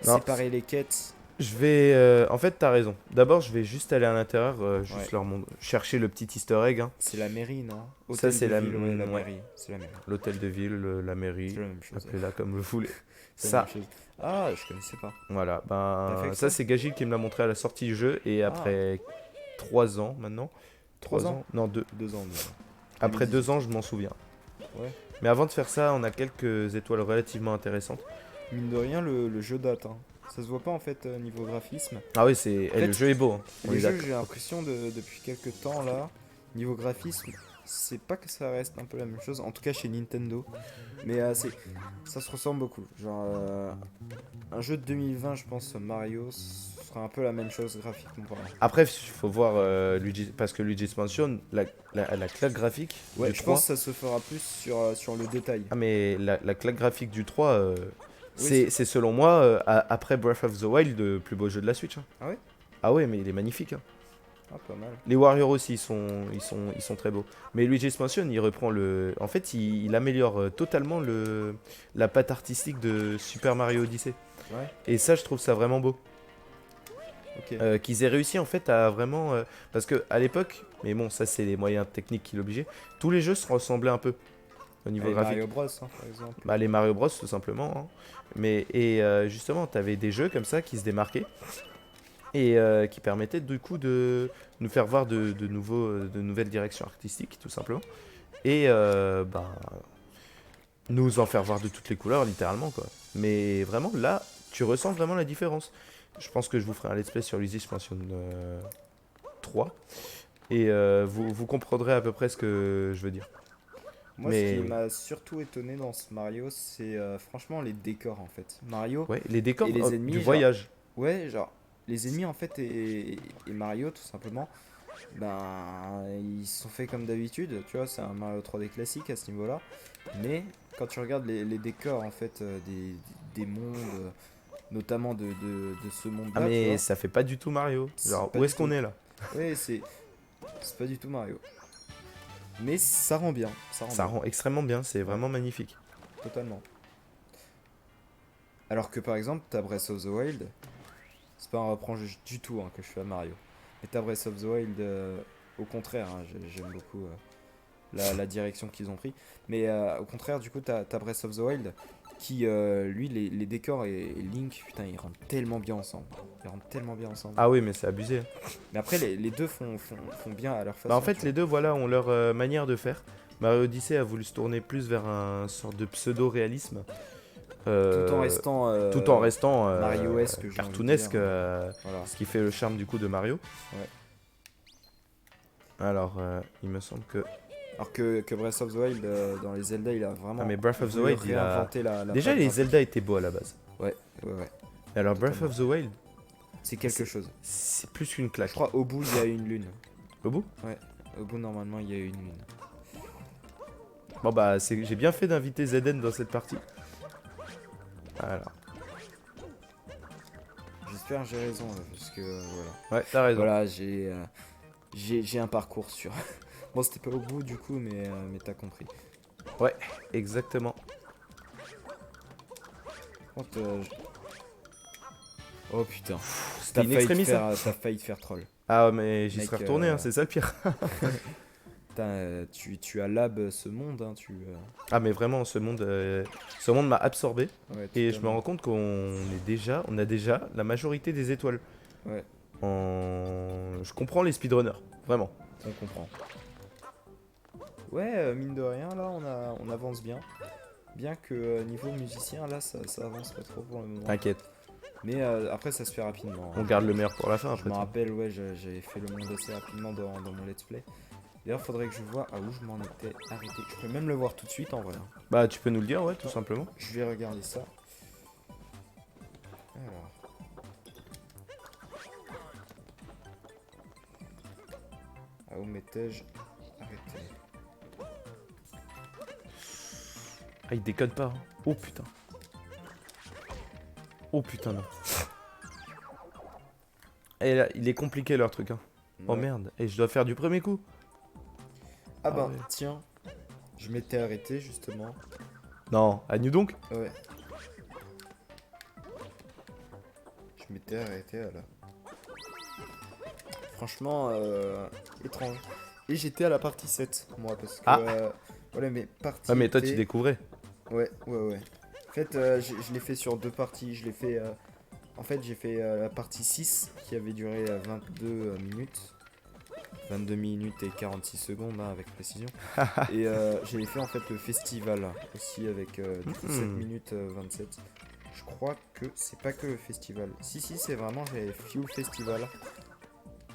Non. séparer les quêtes. Je vais. En fait, t'as raison. D'abord, je vais juste aller à l'intérieur, juste Ouais. leur chercher le petit Easter egg. Hein. C'est la mairie, non? Ça, c'est de la- ville, ouais, la ouais. mairie. C'est la mairie. L'hôtel de ville, la mairie, C'est la même chose. appelez-la comme vous voulez. C'est la Ça, même chose. Ah, je connaissais pas. voilà. T'as fait Ben, que ça, ça c'est Gagil qui me l'a montré à la sortie du jeu. Et après 3 ans maintenant. 3 ans Non, 2. 2 ans. Après 2018. 2 ans, je m'en souviens. Ouais. Mais avant de faire ça, on a quelques étoiles relativement intéressantes. Mine de rien, le jeu date. Hein. Ça se voit pas en fait niveau graphisme. Ah oui, c'est. En fait, le jeu est beau. Hein. On Les est jeux, d'accord. j'ai l'impression depuis quelques temps là, niveau graphisme, c'est pas que ça reste un peu la même chose, en tout cas chez Nintendo. Mais ça se ressemble beaucoup. Genre, un jeu de 2020, je pense, Mario, ce sera un peu la même chose graphiquement parlant. Après, il faut voir parce que Luigi's Mansion, la claque graphique Ouais, du je 3. pense que ça se fera plus sur le détail. Ah, mais la claque graphique du 3, Oui, c'est selon moi, après Breath of the Wild, le plus beau jeu de la Switch. Hein. Ah ouais? Ah ouais, mais il est magnifique. Hein. Ah, pas mal. Les Warriors aussi, ils sont très beaux. Mais Luigi's Mansion, il reprend le. En fait, il améliore totalement la patte artistique de Super Mario Odyssey. Ouais, Et ça, je trouve ça vraiment beau. ok. Qu'ils aient réussi en fait à vraiment. Parce que à l'époque, mais bon, ça c'est les moyens techniques qui l'obligeaient, tous les jeux se ressemblaient un peu au niveau Allez, graphique. Mario Bros, hein, par exemple. Bah, les Mario Bros, tout simplement. Hein. Justement, t'avais des jeux comme ça qui se démarquaient et qui permettaient du coup de nous faire voir de nouvelles directions artistiques, tout simplement. Et nous en faire voir de toutes les couleurs, littéralement, quoi. Mais vraiment, là, tu ressens vraiment la différence. Je pense que je vous ferai un let's play sur Luigi's Mansion 3. Et vous comprendrez à peu près ce que je veux dire. Moi, ce qui Mais m'a surtout étonné dans ce Mario, c'est franchement les décors en fait. Mario ouais, les décors et les du ennemis, genre, voyage. ouais, genre, les ennemis en fait et Mario tout simplement, ben, ils sont faits comme d'habitude, tu vois, c'est un Mario 3D classique à ce niveau-là. Mais quand tu regardes les décors en fait des mondes, notamment de ce Ah monde-là, tu mais vois, ça fait pas du tout Mario. c'est Genre, pas où du est-ce qu'on tout. est là? Ouais, c'est pas du tout Mario. Mais ça rend bien, Ça rend extrêmement bien, c'est ouais, vraiment magnifique. totalement. Alors que par exemple, t'as Breath of the Wild, c'est pas un reproche du tout hein, que je fais à Mario. Mais t'as Breath of the Wild, au contraire, hein, j'aime beaucoup la direction qu'ils ont pris. Mais au contraire, du coup, t'as Breath of the Wild qui, lui, les décors et Link, putain, ils rentrent tellement bien ensemble. Ils rentrent tellement bien ensemble. Ah oui, mais c'est abusé, hein. Mais après, les deux font bien à leur Bah en façon, tu fait, vois. les deux, voilà, ont leur manière de faire. Mario Odyssey a voulu se tourner plus vers un sorte de pseudo-réalisme. Tout en euh, restant Tout en restant Mario-esque, j'ai envie de dire. cartoonesque, Voilà, ce qui fait le charme du coup de Mario. ouais. Alors, il me semble que... Alors que Breath of the Wild, dans les Zelda, il a Ah vraiment mais Breath of the voulu Wild, il a... réinventer la Déjà, patte les graphique. Zelda étaient beaux à la base. Ouais, ouais, ouais, Et alors, Breath totalement. of the Wild, C'est quelque c'est chose. c'est plus qu'une Je claque. crois au bout, il y a une lune. Au bout? Ouais, au bout, normalement, il y a une lune. Bon bah, j'ai bien fait d'inviter Zeden dans cette partie. Alors, J'espère que j'ai raison, là, parce que voilà. ouais, t'as raison. Voilà, j'ai un parcours sur. Bon, c'était pas au bout du coup, mais t'as compris. Ouais, exactement. Par contre, oh putain, C'était in extremis, ça. t'as failli te faire troll. Ah mais j'y Mec, serais retourné, hein, c'est ça le pire. Putain, tu as lab ce monde, hein, Ah mais vraiment, ce monde m'a absorbé. Ouais, Et je me totalement. rends compte on a déjà la majorité des étoiles. Ouais, Je comprends les speedrunners, vraiment. on comprend. Ouais, mine de rien, là, on avance bien. Bien que niveau musicien, là, ça avance pas trop pour le moment. T'inquiète, Mais après, ça se fait rapidement, on hein. garde le meilleur pour la fin Je après me tout. rappelle, ouais, j'avais fait le monde assez rapidement dans mon let's play. D'ailleurs, faudrait que je vois à où je m'en étais arrêté. Je peux même le voir tout de suite en vrai, hein. Bah tu peux nous le dire, ouais, tout Ouais. simplement. Je vais regarder ça. Alors. À où m'étais-je arrêté? Ah il déconne pas, hein. Oh putain. Oh putain non. Et là, il est compliqué leur truc, hein. Oh Ouais. merde, et je dois faire du premier coup. Ah Ah bah, ouais. tiens. Je m'étais arrêté justement. Non, à nous donc. Ouais. Je m'étais arrêté là. Franchement, étrange. Et j'étais à la partie 7, moi, parce que... Ah. voilà, mes parties Ah mais toi tu étaient- découvrais. Ouais, ouais, ouais. En fait, je l'ai fait sur deux parties. Je l'ai fait... En fait, j'ai fait la partie 6, qui avait duré 22 minutes. 22 minutes et 46 secondes, hein, avec précision. Et j'avais fait, en fait, le festival, aussi, avec du coup, 7 minutes 27. Je crois que c'est pas que le festival. Si, c'est vraiment, j'ai Fuel Festival.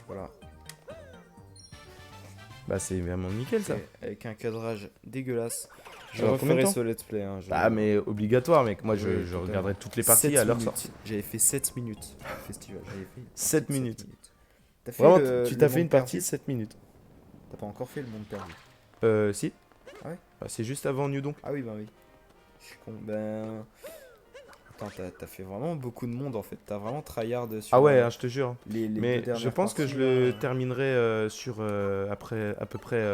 Voilà. Bah c'est vraiment nickel ça. Et avec un cadrage dégueulasse. Je Alors, combien de referai temps ce let's play, hein, Ah mais obligatoire mec, moi Oui, je totalement. regarderai toutes les parties 7 à leur minutes. sortie. J'avais fait 7 minutes au festival. J'avais fait 7 minutes. T'as fait Vraiment, le, tu le t'as fait monde une partie perdu 7 minutes. T'as pas encore fait le monde perdu. Si. Ah ouais. Bah, c'est juste avant New Donk. Ah oui, bah oui. Je suis con. Ben. Attends, t'as fait vraiment beaucoup de monde en fait. T'as vraiment tryhard sur Ah ouais, hein, je te jure. les deux Mais dernières je pense que parties, je le là. terminerai sur après à peu près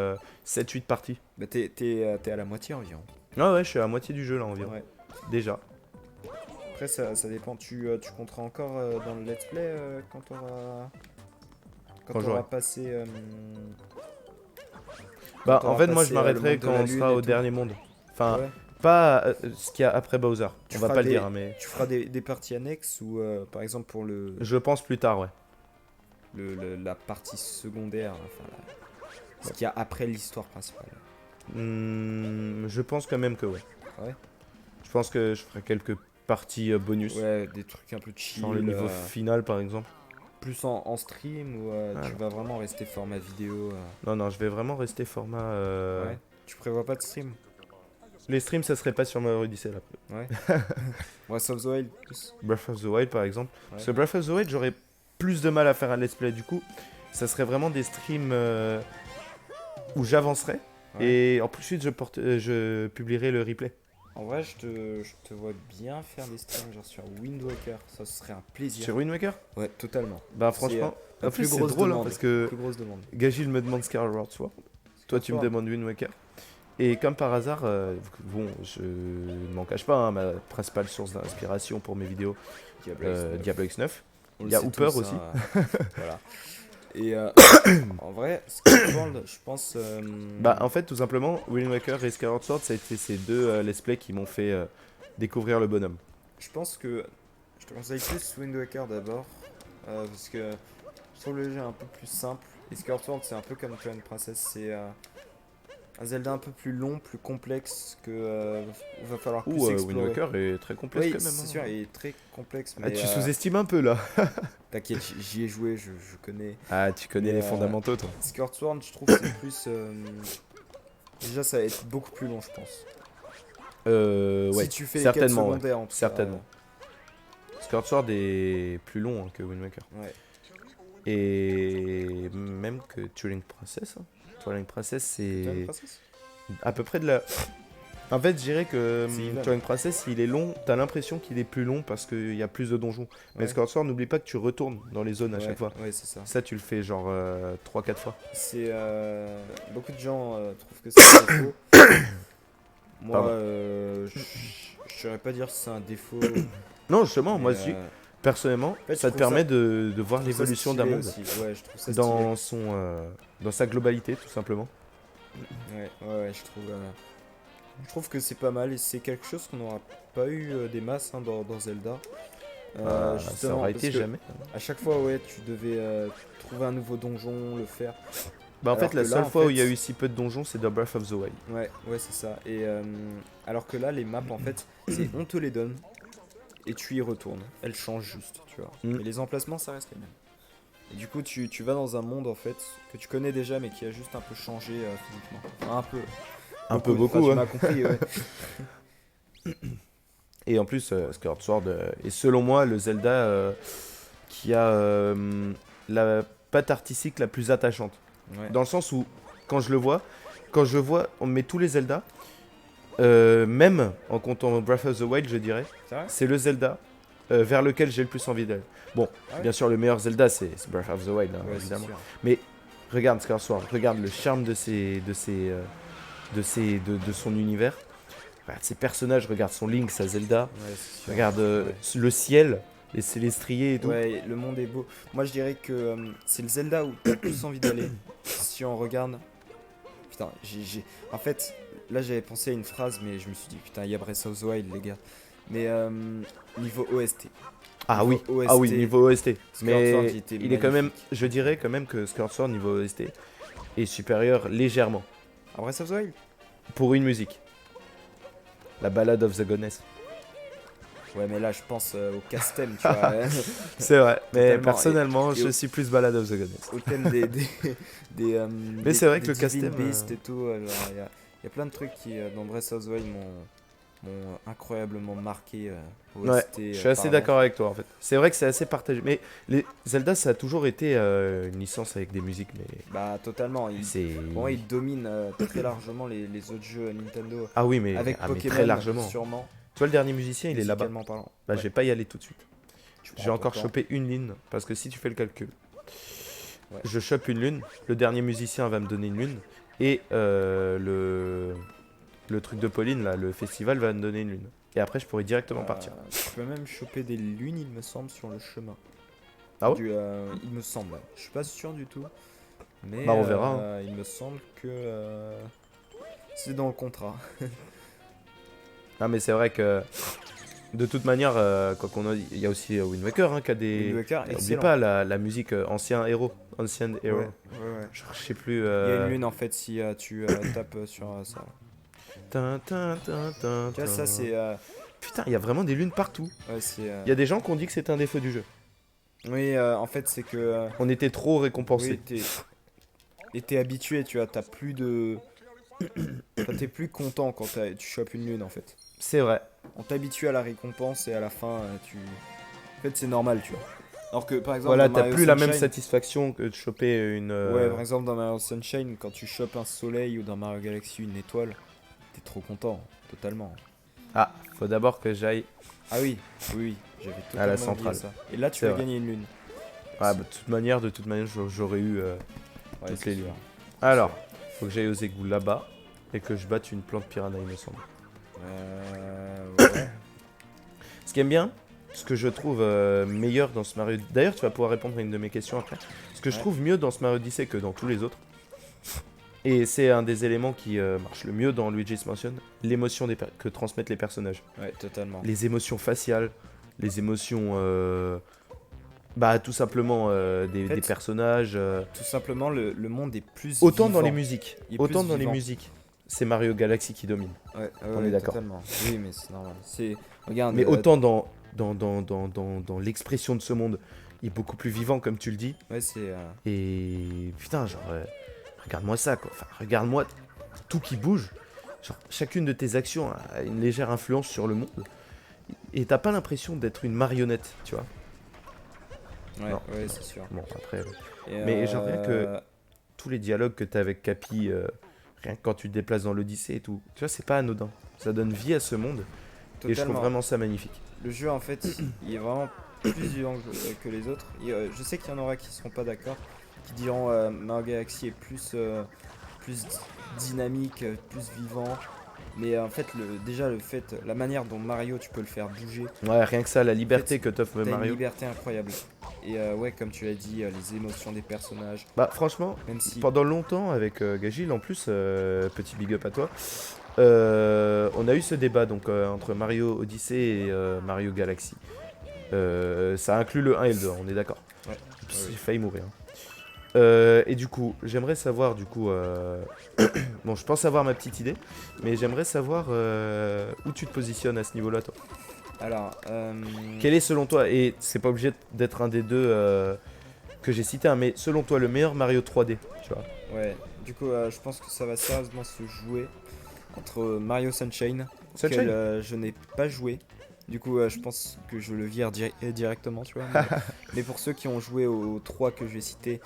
7-8 parties. Bah t'es à la moitié environ. Ah ouais, je suis à moitié du jeu là environ. Ouais. Déjà. Après, ça dépend. Tu compteras encore dans le let's play quand t'auras. Quand j'aurai. Passé. Bah quand en t'auras fait moi je passé, m'arrêterai le monde de quand la on Lune sera et au tout. dernier monde. Enfin, Ouais. pas ce qu'il y a après Bowser. Tu On va feras pas le des- dire, hein, mais Tu feras des parties annexes ou par exemple pour je pense plus tard, ouais. la partie secondaire, enfin ce qu'il y a après l'histoire principale. Je pense quand même que ouais. Ouais. Je pense que je ferai quelques parties bonus. Ouais, des trucs un peu chill. Genre le niveau final par exemple. Plus en stream ou tu Voilà. vas vraiment rester format vidéo. Non, non, je vais vraiment rester format Ouais. Tu prévois pas de stream? Les streams, ça serait pas sur Mario Odyssey là. Ouais. Breath of the Wild plus. Breath of the Wild par exemple. Ouais. Parce que Breath of the Wild, j'aurais plus de mal à faire un let's play. Du coup, ça serait vraiment des streams où j'avancerais. Ouais. Et ensuite, je publierai le replay. En vrai, je te vois bien faire des streams genre sur Wind Waker. Ça, ce serait un plaisir. Sur Wind Waker. Ouais, totalement. Bah C'est, franchement, la en plus plus c'est grosse drôle hein, demande. parce que Plus grosse demande. Gagil me demande Skyward Sword. Toi, tu me Sword. demandes Wind Waker. Et comme par hasard, bon, je ne m'en cache pas, hein, ma principale source d'inspiration pour mes vidéos, Diablo X9. On Il le y a sait Hooper tous, aussi. Voilà. Et en vrai, Skyward, je pense. Bah en fait, tout simplement, Wind Waker et Skyward Sword, ça a été ces deux let's play qui m'ont fait découvrir le bonhomme. Je pense que je te conseille plus Wind Waker d'abord. Parce que je trouve le jeu un peu plus simple. Et Skyward Sword, c'est un peu comme Twilight Princess. C'est un Zelda un peu plus long, plus complexe que il va falloir plus Ouh, Wind explorer. Waker est très complexe Oui, quand même. c'est hein. sûr, il est très complexe. Ah, Mais tu sous-estimes un peu là. t'inquiète, j'y ai joué, je connais. Ah, tu connais Mais, les fondamentaux toi. Skyward Sword, je trouve que c'est plus. Déjà, ça va être beaucoup plus long, je pense. Ouais, Si tu fais les quêtes certainement. Ouais. secondaires, en tout cas, Certainement. Skyward Sword est plus long hein, que Wind Waker. Ouais. Et même que Twilight Princess. Hein. Twilight Princess, Twilight c'est Princess à peu près de la. En fait, je dirais que C'est even. Twilight Princess, il est long. T'as l'impression qu'il est plus long parce qu'il y a plus de donjons. Mais Ouais. Skyward Sword, n'oublie pas que tu retournes dans les zones à chaque fois. Ouais, c'est ça. Ça, tu le fais genre 3-4 fois. C'est beaucoup de gens trouvent que c'est un défaut. Moi, Pardon. je saurais pas dire que c'est un défaut. Non, justement, moi, mais, si. Personnellement, fait, je ça te trouve permet ça- de voir je trouve ça l'évolution d'un stylé monde aussi. Ouais, je trouve ça dans, dans sa globalité, tout simplement. stylé. Ouais, je trouve que c'est pas mal et c'est quelque chose qu'on n'aura pas eu des masses hein, dans Zelda. Ça Justement, aurait parce été que jamais. à chaque fois, ouais, tu devais trouver un nouveau donjon, le faire. Bah, en Alors fait, la que là, seule en fois où fait- il y a eu si peu de donjons, c'est dans Breath of the Wild. Ouais, c'est ça. Et alors que là, les maps, en fait, c'est on te les donne et tu y retournes. Elles changent juste, tu vois. Mm. Mais les emplacements, ça reste les mêmes. Et du coup, tu vas dans un monde, en fait, que tu connais déjà, mais qui a juste un peu changé physiquement. Enfin, un peu. Un peu Enfin, beaucoup, tu hein. m'as compris, ouais. Et en plus, Skyward Sword est selon moi le Zelda qui a la patte artistique la plus attachante. Ouais. Dans le sens où, quand je vois, on met tous les Zelda, même en comptant Breath of the Wild, je dirais, C'est vrai c'est le Zelda vers lequel j'ai le plus envie d'aller. Bon, Ah ouais bien sûr, le meilleur Zelda, c'est Breath of the Wild, hein, Ouais, c'est évidemment. sûr. Regarde Skyward Sword, regarde le charme de son univers. Regarde ses personnages, regarde son Link, sa Zelda. Ouais, c'est sûr. Regarde Ouais. le ciel, les célestriers et tout. Ouais, le monde est beau. Moi, je dirais que c'est le Zelda où t'as le plus envie d'aller. Si on regarde. Putain, en fait, là, j'avais pensé à une phrase, mais je me suis dit, putain, il y a Breath of the Wild, les gars. Mais niveau OST. Ah oui, Niveau ah oui, OST, niveau OST. Skyward Sword, Mais il était il est quand même, magnifique. je dirais quand même que Skyward Sword niveau OST est supérieur légèrement Ah, Breath of the Wild pour une musique. La Ballad of the Goddess. Ouais, mais là, je pense au casse-thème, tu vois. C'est vrai, mais Totalement. personnellement, Et je au- suis plus Ballad of the Goddess. Au thème des c'est vrai que des le casse-thème, Divine Beast et tout. Genre, il y a plein de trucs qui, dans Breath of the Wild, m'ont incroyablement marqué. Ouais, OST, je suis assez pardon. d'accord avec toi en fait. C'est vrai que c'est assez partagé. Mais les Zelda, ça a toujours été une licence avec des musiques, mais Bah, totalement. c'est. Bon, il domine très largement les autres jeux Nintendo. Ah oui, mais, Avec mais Pokémon, très largement. sûrement. Toi, le dernier musicien, il est là-bas. musicalement parlant. Bah, Ouais. je vais pas y aller tout de suite. Tu J'ai prends ton encore temps. chopé une ligne, parce que si tu fais le calcul, Ouais. je chope une lune, le dernier musicien va me donner une lune, et le truc de Pauline, là, le festival, va me donner une lune. Et après, je pourrais directement partir. Tu peux même choper des lunes, il me semble, sur le chemin. Ah ouais Il me semble. Je suis pas sûr du tout. Mais Bah, on verra, hein. il me semble que c'est dans le contrat. Ah, mais c'est vrai que, de toute manière, quoi qu'on a dit, il y a aussi Wind Waker hein, qui a des... Wind Waker, N'oublie excellent. pas la musique Ancien Héros. Ancien Héros. Ouais. Je sais plus... Il y a une lune en fait si tu tapes sur ça. Tin, tin, tin, tin, Tu vois, ça tin. c'est. Putain, il y a vraiment des lunes partout. Ouais, c'est. Il y a des gens qui ont dit que c'est un défaut du jeu. Oui, en fait, c'est que. On était trop récompensés. Oui, t'es habitué, tu vois, t'as plus de. Enfin, t'es plus content quand tu chopes une lune en fait. C'est vrai. On t'habitue à la récompense et à la fin, En fait, c'est normal, tu vois. Alors que par exemple, Voilà, dans t'as Mario plus la même Sunshine, satisfaction que de choper une. ouais, par exemple, dans Mario Sunshine, quand tu chopes un soleil ou dans Mario Galaxy une étoile, t'es trop content, totalement. Ah, faut d'abord que j'aille Ah oui, oui, j'avais à la totalement oublié centrale. ça. Et là, tu C'est vas vrai. gagner une lune. Ah, bah, de toute manière, j'aurais eu Ouais, toutes c'est les sûr. lunes. Alors, faut que j'aille aux égouts là-bas et que je batte une plante piranha, il me semble. Ouais. Ce qui est bien, ce que je trouve meilleur dans ce Mario. D'ailleurs, tu vas pouvoir répondre à une de mes questions après. Ce que je Ouais. trouve mieux dans ce Mario Odyssey que dans tous les autres, et c'est un des éléments qui marche le mieux dans Luigi's Mansion, l'émotion que transmettent les personnages. Ouais, totalement. Les émotions faciales, les émotions. Bah, tout simplement En fait, des personnages. Tout simplement, le monde est plus Autant vivant. dans les musiques. Il est Autant plus dans les vivant. musiques. C'est Mario Galaxy qui domine. Ouais, On est d'accord. totalement. Oui, mais c'est normal. Regarde, Mais autant dans l'expression de ce monde, il est beaucoup plus vivant, comme tu le dis. ouais, c'est. Et putain, genre, regarde-moi ça, quoi. Enfin, regarde-moi tout qui bouge. Genre, chacune de tes actions a une légère influence sur le monde. Et t'as pas l'impression d'être une marionnette, tu vois. Ouais, Non. ouais, c'est sûr. Bon, après, Et, mais genre, rien que tous les dialogues que t'as avec Capi, rien que quand tu te déplaces dans l'Odyssée et tout, tu vois, c'est pas anodin. Ça donne vie à ce monde. Et je trouve totalement. vraiment ça magnifique. Le jeu, en fait, il est vraiment plus vivant que les autres. Et, je sais qu'il y en aura qui seront pas d'accord, qui diront Mario Galaxy est plus dynamique, plus vivant. Mais en fait, déjà, la manière dont Mario, tu peux le faire bouger, Ouais, rien que ça, la liberté En fait, que t'offre t'as une Mario. liberté incroyable. Et ouais, comme tu l'as dit, les émotions des personnages, Bah, franchement, même si. pendant longtemps avec Gagil, en plus, petit big up à toi, on a eu ce débat donc entre Mario Odyssey et Mario Galaxy. Ça inclut le 1 et le 2, on est d'accord. Ouais. J'ai failli mourir. Et du coup, j'aimerais savoir, bon, je pense avoir ma petite idée, mais j'aimerais savoir où tu te positionnes à ce niveau-là, toi. Alors, Quel est selon toi, et c'est pas obligé d'être un des deux que j'ai cité, hein, mais selon toi, le meilleur Mario 3D, tu vois. ouais, du coup, je pense que ça va sérieusement se jouer entre Mario Sunshine, Sunshine auquel je n'ai pas joué. Du coup, je pense que je le vire directement, tu vois. Mais pour ceux qui ont joué aux 3 que je vais citer,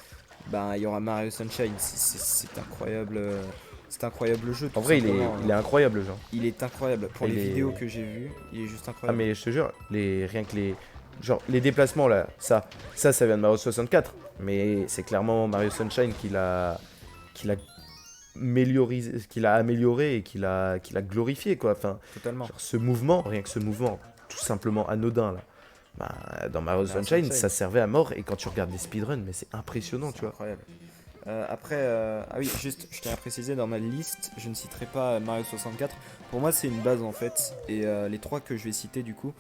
ben il y aura Mario Sunshine. C'est incroyable. C'est incroyable le jeu. En tout vrai, simplement, il est incroyable, genre. il est incroyable. Pour Il les est- vidéos que j'ai vues, il est juste Ah, incroyable. mais je te jure, rien que les. Genre, les déplacements là, ça vient de Mario 64. Mais c'est clairement Mario Sunshine qui l'a amélioré et qui l'a glorifié, quoi. Enfin, Totalement. genre, ce mouvement, rien que ce mouvement, tout simplement anodin là. Bah, dans Mario Sunshine, ça servait à mort. Et quand tu regardes des speedruns, mais c'est impressionnant, tu vois. Incroyable. Après, ah oui, juste, je tiens à préciser, dans ma liste, je ne citerai pas Mario 64. Pour moi, c'est une base en fait. Et les 3 que je vais citer, du coup,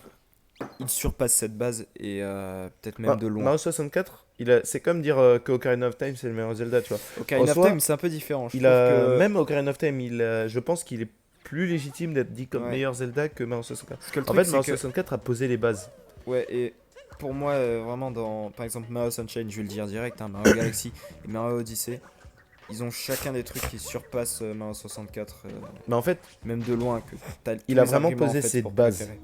ils surpassent cette base et peut-être même de loin. Mario 64, c'est comme dire que Ocarina of Time c'est le meilleur Zelda, tu vois. Ocarina En of soi, Time, c'est un peu différent. Je Il trouve a que... même Ocarina of Time, je pense qu'il est plus légitime d'être dit comme Ouais. meilleur Zelda que Mario 64. Parce que le En truc, fait, Mario c'est que... 64 a posé les bases. Ouais, et pour moi, vraiment, par exemple, Mario Sunshine, je vais le dire direct, hein, Mario Galaxy et Mario Odyssey, ils ont chacun des trucs qui surpassent Mario 64, Mais en fait, même de loin. Que t'as tous Il a les vraiment arguments, posé en fait, ses pour bases. préférer.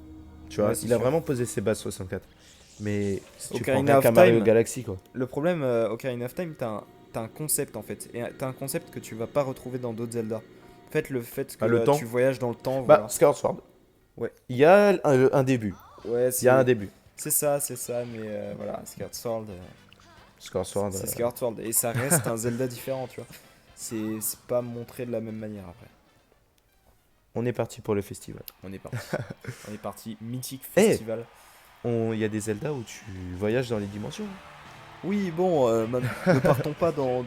tu vois, Ouais, c'est il a sûr. vraiment posé ses bases 64. Mais si tu prends Ocarina rien of qu'à Mario Time. Galaxy, quoi. Le problème, Ocarina of Time, t'as un concept en fait. Et t'as un concept que tu vas pas retrouver dans d'autres Zelda. En fait, le fait que Le temps. tu voyages dans le temps, Bah, voilà. Skyward Sword. Ouais. Il y a un début. Ouais, Il y a un début. c'est ça, mais voilà, Skyward Sword, Skyward Sword. c'est Skyward Sword. Et ça reste un Zelda différent, tu vois. C'est pas montré de la même manière après. On est parti pour le festival. On est parti. On est parti. Mythique Eh festival. Il y a des Zelda où tu voyages dans les dimensions. Oui, bon, ne partons pas dans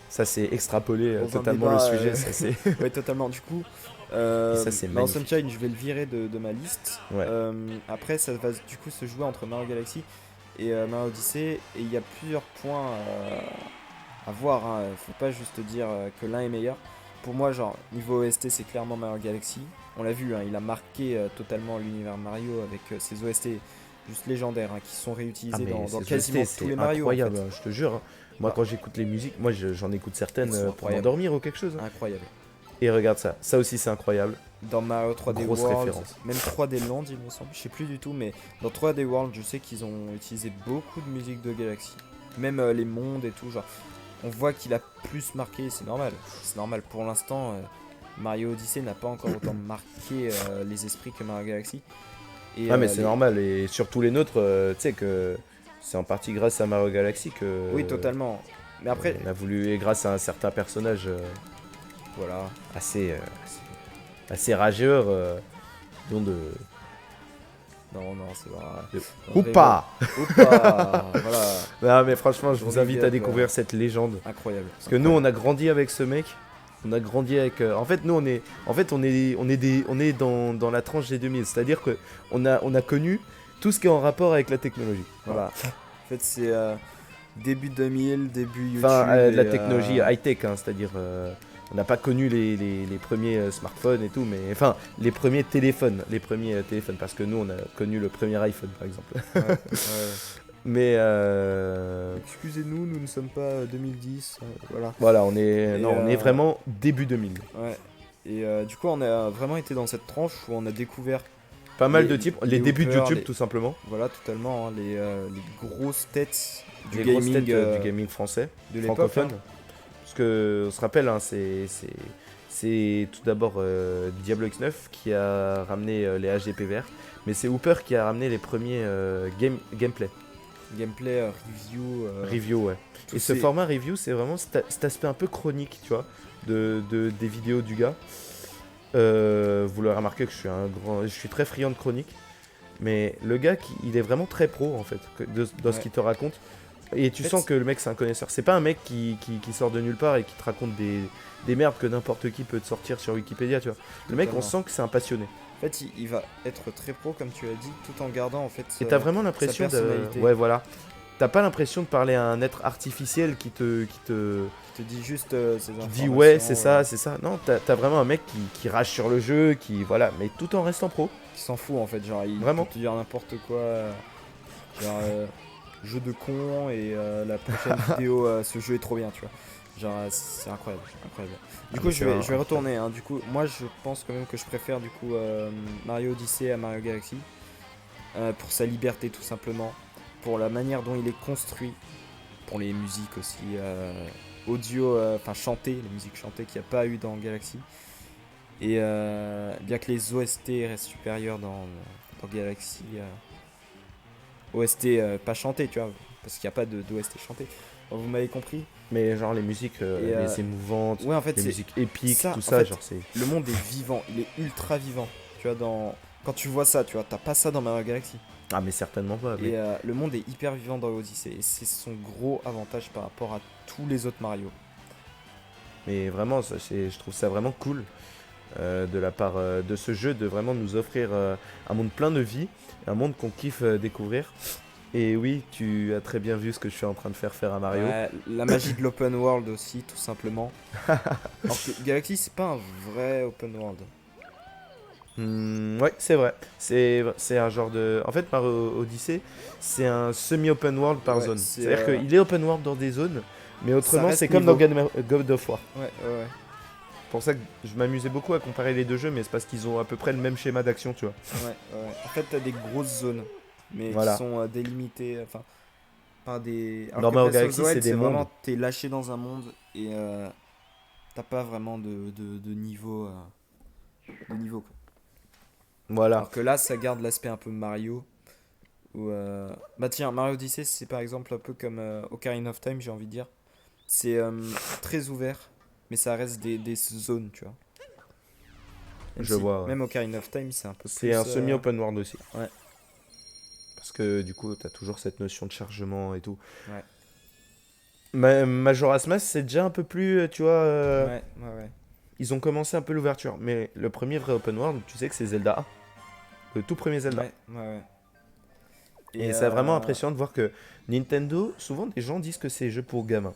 Ça, c'est extrapolé Dans un totalement débat, le sujet. Ça, c'est... ouais, totalement. Du coup, ça, c'est Mario magnifique. Sunshine, je vais le virer de ma liste. Ouais. Après, ça va du coup se jouer entre Mario Galaxy et Mario Odyssey. Et il y a plusieurs points à voir. Hein. Faut pas juste dire que l'un est meilleur. Pour moi, genre, niveau OST, c'est clairement Mario Galaxy. On l'a vu, hein, il a marqué totalement l'univers Mario avec ses OST juste légendaires hein, qui sont réutilisés dans ces quasiment OST, tous les c'est Mario. incroyable, En fait. je te jure. Moi, Ah. quand j'écoute les musiques, moi j'en écoute certaines Elles sont pour incroyables. m'endormir ou quelque chose, hein. Incroyable. Et regarde ça, ça aussi c'est incroyable. Dans Mario 3D Grosse World, référence. même 3D Land, il me semble, je sais plus du tout, mais dans 3D World, je sais qu'ils ont utilisé beaucoup de musique de Galaxy. Même les mondes et tout, genre, on voit qu'il a plus marqué, c'est normal. C'est normal, pour l'instant, Mario Odyssey n'a pas encore autant marqué les esprits que Mario Galaxy. Et, Ah mais c'est normal, et surtout les nôtres, tu sais que c'est en partie grâce à Mario Galaxy que... Oui, totalement. Mais après, On a voulu, et grâce à un certain personnage voilà. assez rageur, dont de... Non, non, c'est vrai. de- André Oupa Oupa Voilà, Non mais franchement, je vous Journée invite à Gap, découvrir cette légende. incroyable. Parce que nous, on a grandi avec ce mec. On a grandi avec. En fait, nous, on est dans la tranche des 2000. C'est-à-dire que on a connu tout ce qui est en rapport avec la technologie. Voilà. En fait, c'est début 2000, début YouTube. Enfin, de la et, technologie high-tech, hein, c'est-à-dire. On n'a pas connu les premiers smartphones et tout, mais enfin, les premiers téléphones. Parce que nous, on a connu le premier iPhone, par exemple. ouais, ouais. Mais. Excusez-nous, nous ne sommes pas 2010. Voilà. Voilà, Et, on est vraiment début 2000. Ouais. Et du coup, on a vraiment été dans cette tranche où on a découvert, Pas mal Les- de types. les Les débuts de hoppers, YouTube, les- tout simplement. voilà, totalement, hein, les grosses têtes du Les grosses gaming, têtes du gaming français, de l'époque. francophone. hein. Parce que, on se rappelle, hein, c'est tout d'abord Diablo X9 qui a ramené les HDP verts, mais c'est Hooper qui a ramené les premiers gameplay, Gameplay, review. review, ouais. tous Et ce ces- format review, c'est vraiment cet aspect un peu chronique, tu vois, des vidéos du gars. Vous l'aurez remarqué que je suis très friand de chronique, mais le gars, il est vraiment très pro en fait, dans ce Ouais. qu'il te raconte. Et tu En fait, sens que le mec c'est un connaisseur. C'est pas un mec qui sort de nulle part et qui te raconte des merdes que n'importe qui peut te sortir sur Wikipédia, tu vois. Le mec, on Totalement. sent que c'est un passionné. En fait, il va être très pro, comme tu as dit, tout en gardant en fait. Et t'as vraiment l'impression de. personnalité. Ouais, voilà. T'as pas l'impression de parler à un être artificiel qui te Je te dis juste ces qui informations. dit ouais, c'est ça, c'est ça. Non, t'as vraiment un mec qui rage sur le jeu, qui. Voilà, mais tout en restant pro. Qui s'en fout en fait, genre il Vraiment. peut te dire n'importe quoi. Genre jeu de con et la prochaine vidéo, ce jeu est trop bien, tu vois. Genre c'est incroyable, incroyable. Du Ah, coup mais je c'est vais, un- je vais retourner. Hein. Du coup moi je pense quand même que je préfère du coup Mario Odyssey à Mario Galaxy pour sa liberté tout simplement, pour la manière dont il est construit, pour les musiques aussi audio, enfin chantées, les musiques chantées qu'il n'y a pas eu dans Galaxy. Et bien que les OST restent supérieurs dans Galaxy, OST pas chanté, tu vois, parce qu'il n'y a pas d'OST chanté. Bon, vous m'avez compris. Mais genre les musiques, les émouvantes, Ouais, en fait, les c'est musiques épiques, ça, tout en ça, fait, genre c'est. le monde est vivant, il est ultra vivant. Tu vois, quand tu vois ça, tu vois, t'as pas ça dans Mario Galaxy. Ah, mais certainement pas. Mais... Et le monde est hyper vivant dans Odyssey. Et c'est son gros avantage par rapport à tous les autres Mario. Mais vraiment, je trouve ça vraiment cool de la part de ce jeu de vraiment nous offrir un monde plein de vie, un monde qu'on kiffe découvrir. Et oui, tu as très bien vu ce que je suis en train de faire à Mario. Ouais, la magie de l'open world aussi, tout simplement. Alors que Galaxy, c'est pas un vrai open world. Ouais, c'est vrai. C'est un genre de. En fait, Mario Odyssey, c'est un semi-open world par Ouais, zone. c'est, C'est-à-dire qu'il est open world dans des zones, mais autrement, reste c'est comme niveau. dans God of War. Ouais, ouais, ouais. C'est pour ça que je m'amusais beaucoup à comparer les deux jeux, mais c'est parce qu'ils ont à peu près le même schéma d'action, tu vois. Ouais, ouais. En fait, t'as des grosses zones, mais Voilà. qui sont délimitées, enfin, par des. Dans Mario que Breath of the Galaxy, Wild, c'est des mondes. vraiment, t'es lâché dans un monde et t'as pas vraiment de niveau, quoi. Voilà. Alors que là, ça garde l'aspect un peu Mario. Bah tiens, Mario Odyssey, c'est par exemple un peu comme Ocarina of Time, j'ai envie de dire. C'est très ouvert, mais ça reste des zones, tu vois. Même Je vois, ouais. Même Ocarina of Time, c'est un peu C'est plus, un semi-open world aussi. Ouais. Parce que du coup, t'as toujours cette notion de chargement et tout. Ouais. Majora's Mask, c'est déjà un peu plus, tu vois. Ouais, ouais, ouais. Ils ont commencé un peu l'ouverture. Mais le premier vrai open world, tu sais que c'est Zelda 1. Le tout premier Zelda. Ouais, ouais, ouais. Et c'est vraiment impressionnant de voir que Nintendo, souvent des gens disent que c'est jeu pour gamins.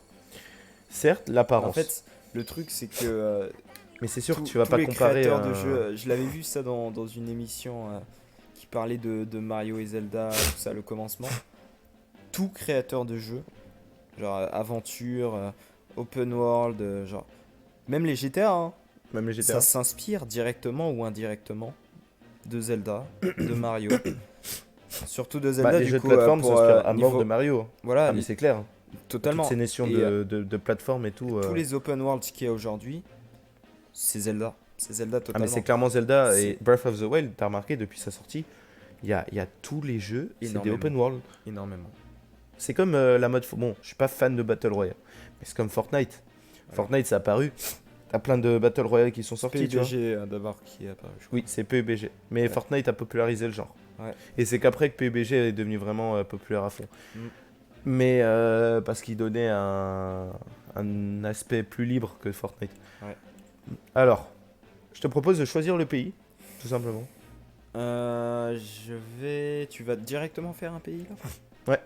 Certes, l'apparence. En fait, le truc, c'est que mais c'est sûr que tous- tu vas tous pas les comparer. créateurs de jeux, je l'avais vu ça dans une émission qui parlait de Mario et Zelda, tout ça, le commencement. Tout créateur de jeu Genre aventure, open world, genre. Même les GTA, hein, Même les ça GTA. s'inspire directement ou indirectement de Zelda, de Mario. Surtout de Bah, Zelda, les du jeux de coup, plateforme pour s'inspirent à mort de niveau. Mario. Voilà, Ah, mais c'est clair. Toutes totalement. ces notions Et de plateforme et tout. tous les open worlds qu'il y a aujourd'hui, c'est Zelda. C'est Zelda Ah, mais c'est totalement. clairement Zelda et C'est Breath of the Wild, t'as remarqué depuis sa sortie, il y a tous les jeux, c'est des énormément. open world. Énormément. C'est comme la mode. Bon, je suis pas fan de Battle Royale, mais c'est comme Fortnite. Ouais. Fortnite, c'est apparu. T'as plein de Battle Royale qui sont sortis, tu vois. PUBG d'abord qui est apparu, je crois. Oui, c'est PUBG. Mais Ouais. Fortnite a popularisé le genre. Ouais. Et c'est qu'après que PUBG est devenu vraiment populaire à fond. Mm. Mais parce qu'il donnait un aspect plus libre que Fortnite. Ouais. Alors, je te propose de choisir le pays, tout simplement. Tu vas directement faire un pays là?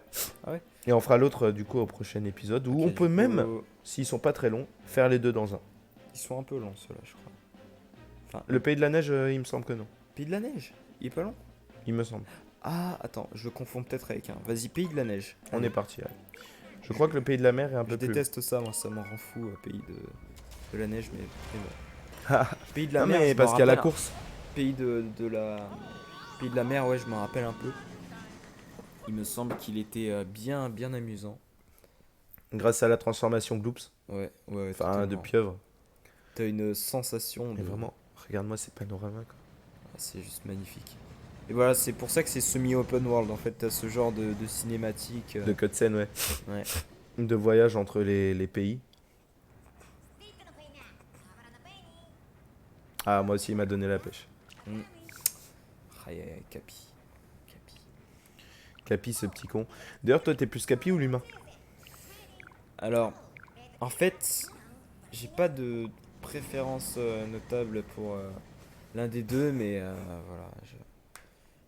Et on fera l'autre du coup au prochain épisode. Où Ok, on du peut coup, même, s'ils sont pas très longs, faire les deux dans un. Ils sont un peu longs ceux-là, je crois. Enfin, Le pays de la neige, il me semble que non. Pays de la neige, il est pas long. Il me semble. Ah, attends, je confonds peut-être avec un. Vas-y, Pays de la neige. On Allez. est parti. Allez. Je crois que le pays de la mer est un Je peu plus. déteste ça, moi, ça m'en rend fou, Pays de la neige, mais bon. Ah, Pays de la non, mer, mais je m'en parce qu'il y a la rappelle. course. Pays Pays de la mer, ouais, je m'en rappelle un peu. Il me semble qu'il était bien, bien amusant. Grâce à la transformation Gloops. Ouais, ouais, Enfin, de totalement. pieuvre. T'as une sensation Mais de. vraiment, regarde-moi ces panoramas. Quoi. Ah, c'est juste magnifique. Et voilà, c'est pour ça que c'est semi-open world. En fait, t'as ce genre de cinématique. De cutscene, ouais. Ouais. De voyage entre les pays. Ah, moi aussi, il m'a donné la pêche. Aïe, aïe, aïe, Capi. Capi. Capi, ce petit con. D'ailleurs, toi, t'es plus Capi ou l'humain? Alors, en fait, j'ai pas de préférence notable pour l'un des deux, mais voilà.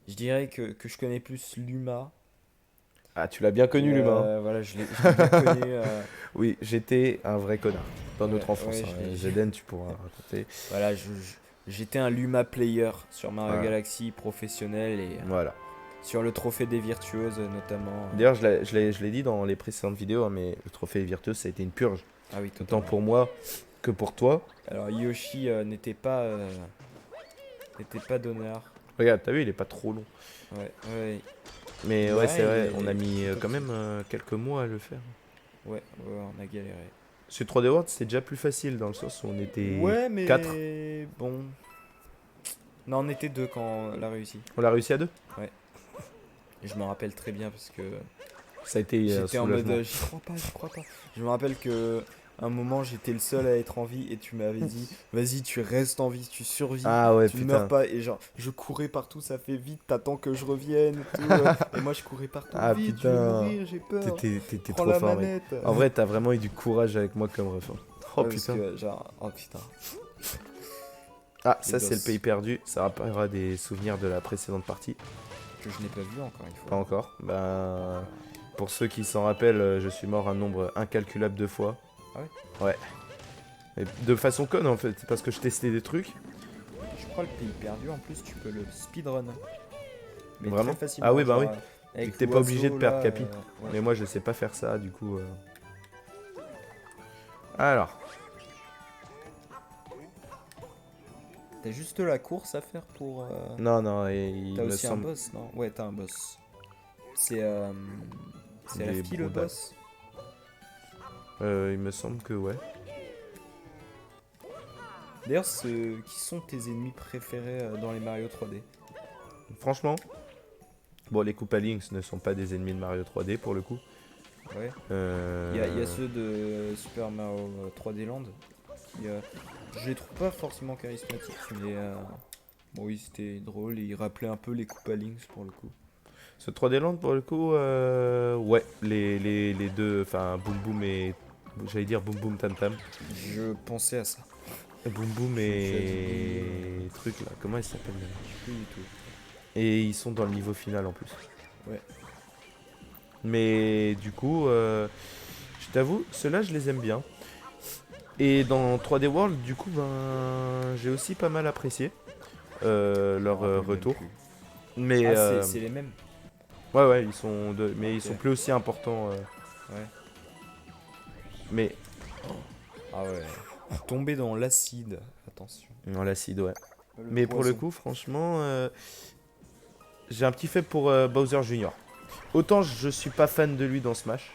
Je dirais que je connais plus l'Uma. Ah, tu l'as bien connu, Et, l'humain. voilà, je l'ai bien connu. Oui, j'étais un vrai connard dans Ouais, notre enfance. ouais, hein. je l'ai- Zeden, tu pourras raconter. Voilà, j'étais un Luma player sur Mario Voilà. Galaxy professionnel et Voilà. sur le trophée des virtuoses notamment. D'ailleurs, je l'ai dit dans les précédentes vidéos, hein, mais le trophée virtueux, ça a été une purge. Ah oui, Autant totalement. pour moi que pour toi. Alors Yoshi n'était pas d'honneur. Regarde, t'as vu, il est pas trop long. Ouais, ouais, Mais ouais, Ouais, c'est vrai, il on a est mis plutôt quand petit. même quelques mois à le faire. ouais, on a galéré. Ce 3D World, c'était déjà plus facile dans le sens où on était Ouais, mais 4. bon. Non, on était deux quand on l'a réussi. On l'a réussi à 2. Et je me rappelle très bien parce que Ça a été j'étais en mode soulagement. j'y crois pas. Je me rappelle que un moment j'étais le seul à être en vie et tu m'avais dit vas-y tu restes en vie, tu survis, Ah ouais, tu ne meurs putain. pas et genre je courais partout, ça fait vite, t'attends que je revienne et tout, et moi je courais partout Ah, vite, je vais putain. mourir, j'ai peur. T'étais Prends trop la fort, mec. manette. En vrai, t'as vraiment eu du courage avec moi comme ref. Oh Ouais, parce putain. que, genre oh putain. Ah, les ça, c'est le gosses. pays perdu. Ça rappellera des souvenirs de la précédente partie. Que je n'ai pas vu encore une Pas fois. encore. Ben, pour ceux qui s'en rappellent, je suis mort un nombre incalculable de fois. Ah ouais? Ouais. Et de façon conne en fait, parce que je testais des trucs. Je crois le pays perdu en plus tu peux le speedrun. Mais Vraiment très facilement. Ah oui, bah genre, oui. avec Et que t'es pas obligé de l'oiseau, perdre là, Capi. ouais. Mais moi, je sais pas faire ça, du coup. Alors, T'as juste la course à faire pour. non, non, et il T'as me aussi un semble. boss, non? Ouais, t'as un boss. C'est c'est Des Lafty le broudards. boss? Il me semble que ouais. D'ailleurs, qui sont tes ennemis préférés dans les Mario 3D? Franchement, bon, les Koopa Links ne sont pas des ennemis de Mario 3D pour le coup. Ouais. Euh, Il y a ceux de Super Mario 3D Land qui, je les trouve pas forcément charismatiques, mais bon, oui, c'était drôle et ils rappelaient un peu les Koopa Links pour le coup. Ce 3D Land pour le coup, ouais, les deux, enfin Boom Boom et. J'allais dire Boom Boom Tam Tam. Je pensais à ça. Boom Boom Tu et. as dit Truc là, comment ils s'appellent là Plus du tout. Et ils sont dans le niveau final en plus. Ouais. Mais du coup, je t'avoue, ceux-là je les aime bien. Et dans 3D World, du coup, ben, j'ai aussi pas mal apprécié leur Je me rappelle même retour. plus. Mais C'est les mêmes. ouais, ouais, ils sont mais ils sont Ok. plus aussi importants. Ouais. Mais Ah ouais. Tomber dans l'acide. Attention. non, l'acide, ouais. Le Mais pour le poison. coup, franchement, j'ai un petit fait pour Bowser Jr. Autant je suis pas fan de lui dans Smash,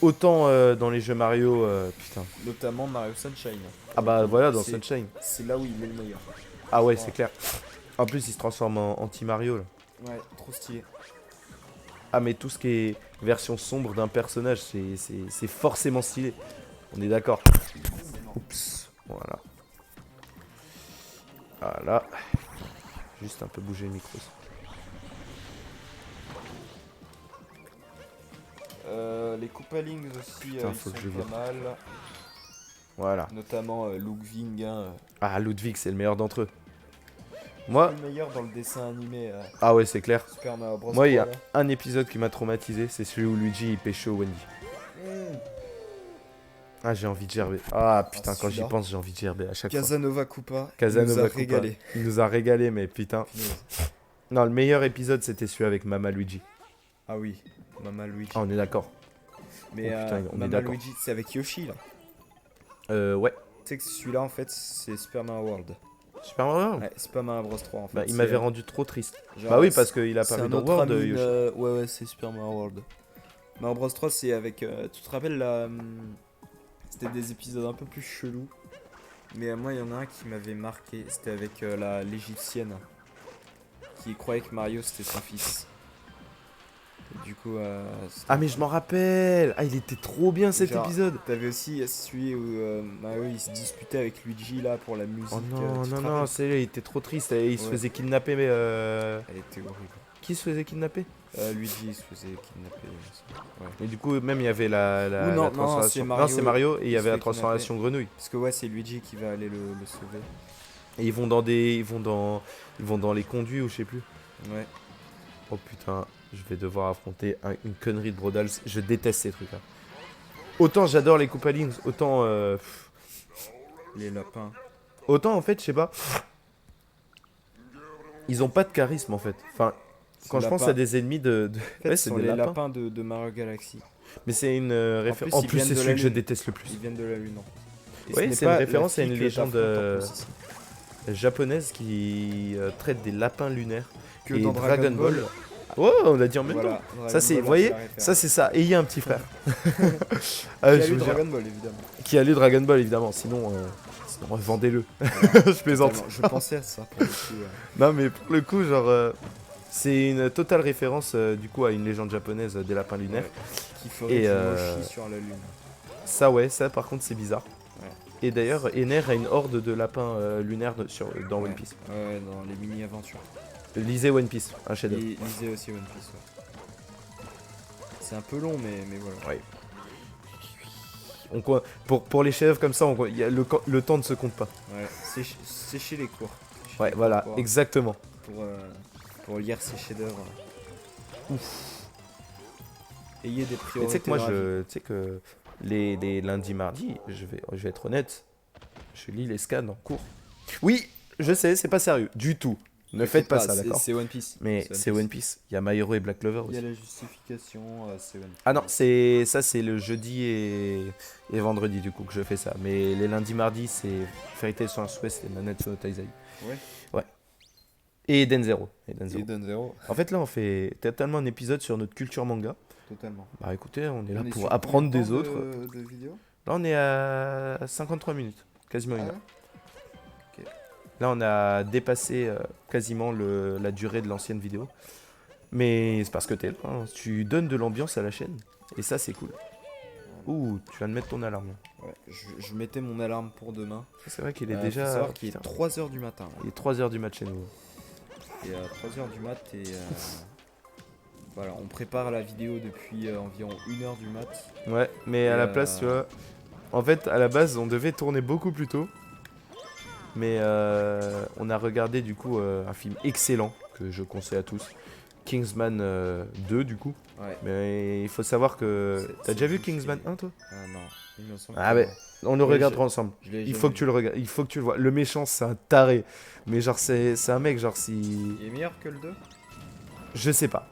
autant dans les jeux Mario, putain. Notamment Mario Sunshine. Ah bah voilà, dans C'est- Sunshine. C'est là où il est le meilleur. Ah ouais, c'est clair. En plus, il se transforme en anti-Mario là. Ouais, trop stylé. Ah mais tout ce qui est version sombre d'un personnage, c'est forcément stylé. On est d'accord. Oups, voilà. Voilà. Juste un peu bouger le micro. Les Koopalings aussi, Putain, ils faut sont que je pas vire. mal. Voilà. Notamment Ludwig, hein, Ah, Ludwig, c'est le meilleur d'entre eux. Moi, le meilleur dans le dessin animé ah ouais, c'est clair. Super Mario Bros. Moi, il y a 3, là. un épisode qui m'a traumatisé, c'est celui où Luigi il pécho Wendy. Ah, j'ai envie de gerber. Ah putain, quand j'y celui-là. pense, j'ai envie de gerber à chaque fois. Casanova Koopa, Casanova il nous a Koopa. régalé. Il nous a régalé, mais putain. Non, le meilleur épisode, c'était celui avec Mama Luigi. Ah oui, Mama Luigi. Ah, on est d'accord. Mais oh putain, on est Mama d'accord. Luigi, c'est avec Yoshi là. Ouais. Tu sais que celui-là en fait, c'est Super Mario World. Super Mario. Ouais, c'est pas Mario Bros 3 en fait. Bah, il c'est, m'avait rendu trop triste. genre, Bah oui, parce qu'il a c'est parlé un dans autre World, ami, Yoshi. ouais, c'est Super Mario World. Mario Bros 3, c'est avec. Tu te rappelles là, c'était des épisodes un peu plus chelous. Mais moi, il y en a un qui m'avait marqué. C'était avec l'Égyptienne. Qui croyait que Mario c'était son fils. Et du coup. Ah, mais je m'en rappelle. Ah, il était trop bien cet Genre, épisode. T'avais aussi celui où Mario il se disputait avec Luigi là pour la musique. Oh non, tu te non, non, rappelles c'est il était trop triste. Et il se Ouais. faisait kidnapper. Mais Elle était horrible. qui se faisait kidnapper? Luigi il se faisait kidnapper. Ouais. Et du coup, même il y avait la Ou non, la non, transformation. c'est Mario, c'est Mario et il y il se avait la fait transformation grenouille. Parce que ouais, c'est Luigi qui va aller le sauver. Et ils vont dans des, ils vont dans les conduits ou je sais plus. Ouais. Oh putain, je vais devoir affronter une connerie de Brodals. Je déteste ces trucs-là. Autant j'adore les Koopalings, autant Les lapins. autant en fait, je sais pas. Ils ont pas de charisme en fait. Enfin, quand je pense à des ennemis de... En fait, Ouais, ce c'est sont des les lapins. lapins de Mario Galaxy. Mais c'est une référence. plus, En ils plus, viennent c'est de celui la que je Lune. déteste le plus. Ils viennent de la Lune. Et Oui, ce n'est c'est une pas la référence à fille une que légende t'affrontes en plus ici. japonaise qui traite des lapins lunaires. Que et dans Dragon Ball. Oh, on l'a dit en même temps. Voilà, Dragon Ça c'est, Ball, vous voyez, la référence. ça c'est ça. Ayez un petit frère. Qui Ah, a je lu vous jure. Dragon Ball évidemment. Qui a lu Dragon Ball évidemment. Sinon vendez-le. Je plaisante. Totalement. Je pensais à ça pour le coup. Non mais pour le coup, genre, c'est une totale référence du coup à une légende japonaise des lapins lunaires. Ouais. Qui ferait Et, du mochi sur la Lune. Ça ouais, ça par contre c'est bizarre. Ouais. Et d'ailleurs, Ener a une horde de lapins lunaires dans One Piece. Ouais, dans les mini-aventures. Lisez One Piece, un chef-d'œuvre. Lisez aussi One Piece. Ouais. C'est un peu long, mais voilà. Ouais. Pour les chefs comme ça, il y a le temps ne se compte pas. Ouais, sécher les cours. Sécher Ouais, les voilà, cours exactement. pour lire ces chefs-d'œuvre. Ayez des Mais tu priorités. sais que moi, dans la vie. tu sais que les lundis, mardis, je vais être honnête, je lis les scans en cours. Oui, je sais, c'est pas sérieux, du tout. Ne faites pas ça, d'accord. C'est One Piece. Mais c'est One Piece. Il y a My Hero et Black Clover Il y a aussi. la justification, c'est One Piece. Ah non, ça c'est le jeudi et vendredi du coup que je fais ça. Mais les lundis, mardis, c'est Fairy Tail Source West et Nanatsu no Taizai. Ouais. Et Denzero. Et Danzero. En fait, là, on fait totalement un épisode sur notre culture manga. Totalement. Bah écoutez, on est là On est pour sur apprendre combien des de temps autres. de vidéos Là, on est à 53 minutes, quasiment une Ah heure. ouais. Là, on a dépassé quasiment la durée de l'ancienne vidéo. Mais c'est parce que t'es là, hein. Tu donnes de l'ambiance à la chaîne. Et ça, c'est cool. Ouh, tu viens de mettre ton alarme. Ouais, je mettais mon alarme pour demain. C'est vrai qu'il est Faut déjà... savoir qu'il est putain, 3h du matin. Là. il est 3h du match chez nous. Et à 3h du mat, et voilà, on prépare la vidéo depuis environ 1h du mat. Ouais, mais à Et, la place, tu vois... En fait, à la base, on devait tourner beaucoup plus tôt. Mais on a regardé du coup un film excellent que je conseille à tous. Kingsman 2 du coup. Ouais. Mais il faut savoir que... C'est T'as déjà vu compliqué. Kingsman 1 toi? Ah non, il me semble Ah que ouais, non. on le Ouais, regardera ensemble. Je l'ai Il jamais faut que vu. tu le regardes, il faut que tu le vois. Le méchant c'est un taré. Mais genre c'est un mec genre si... Il est meilleur que le 2 Je sais pas.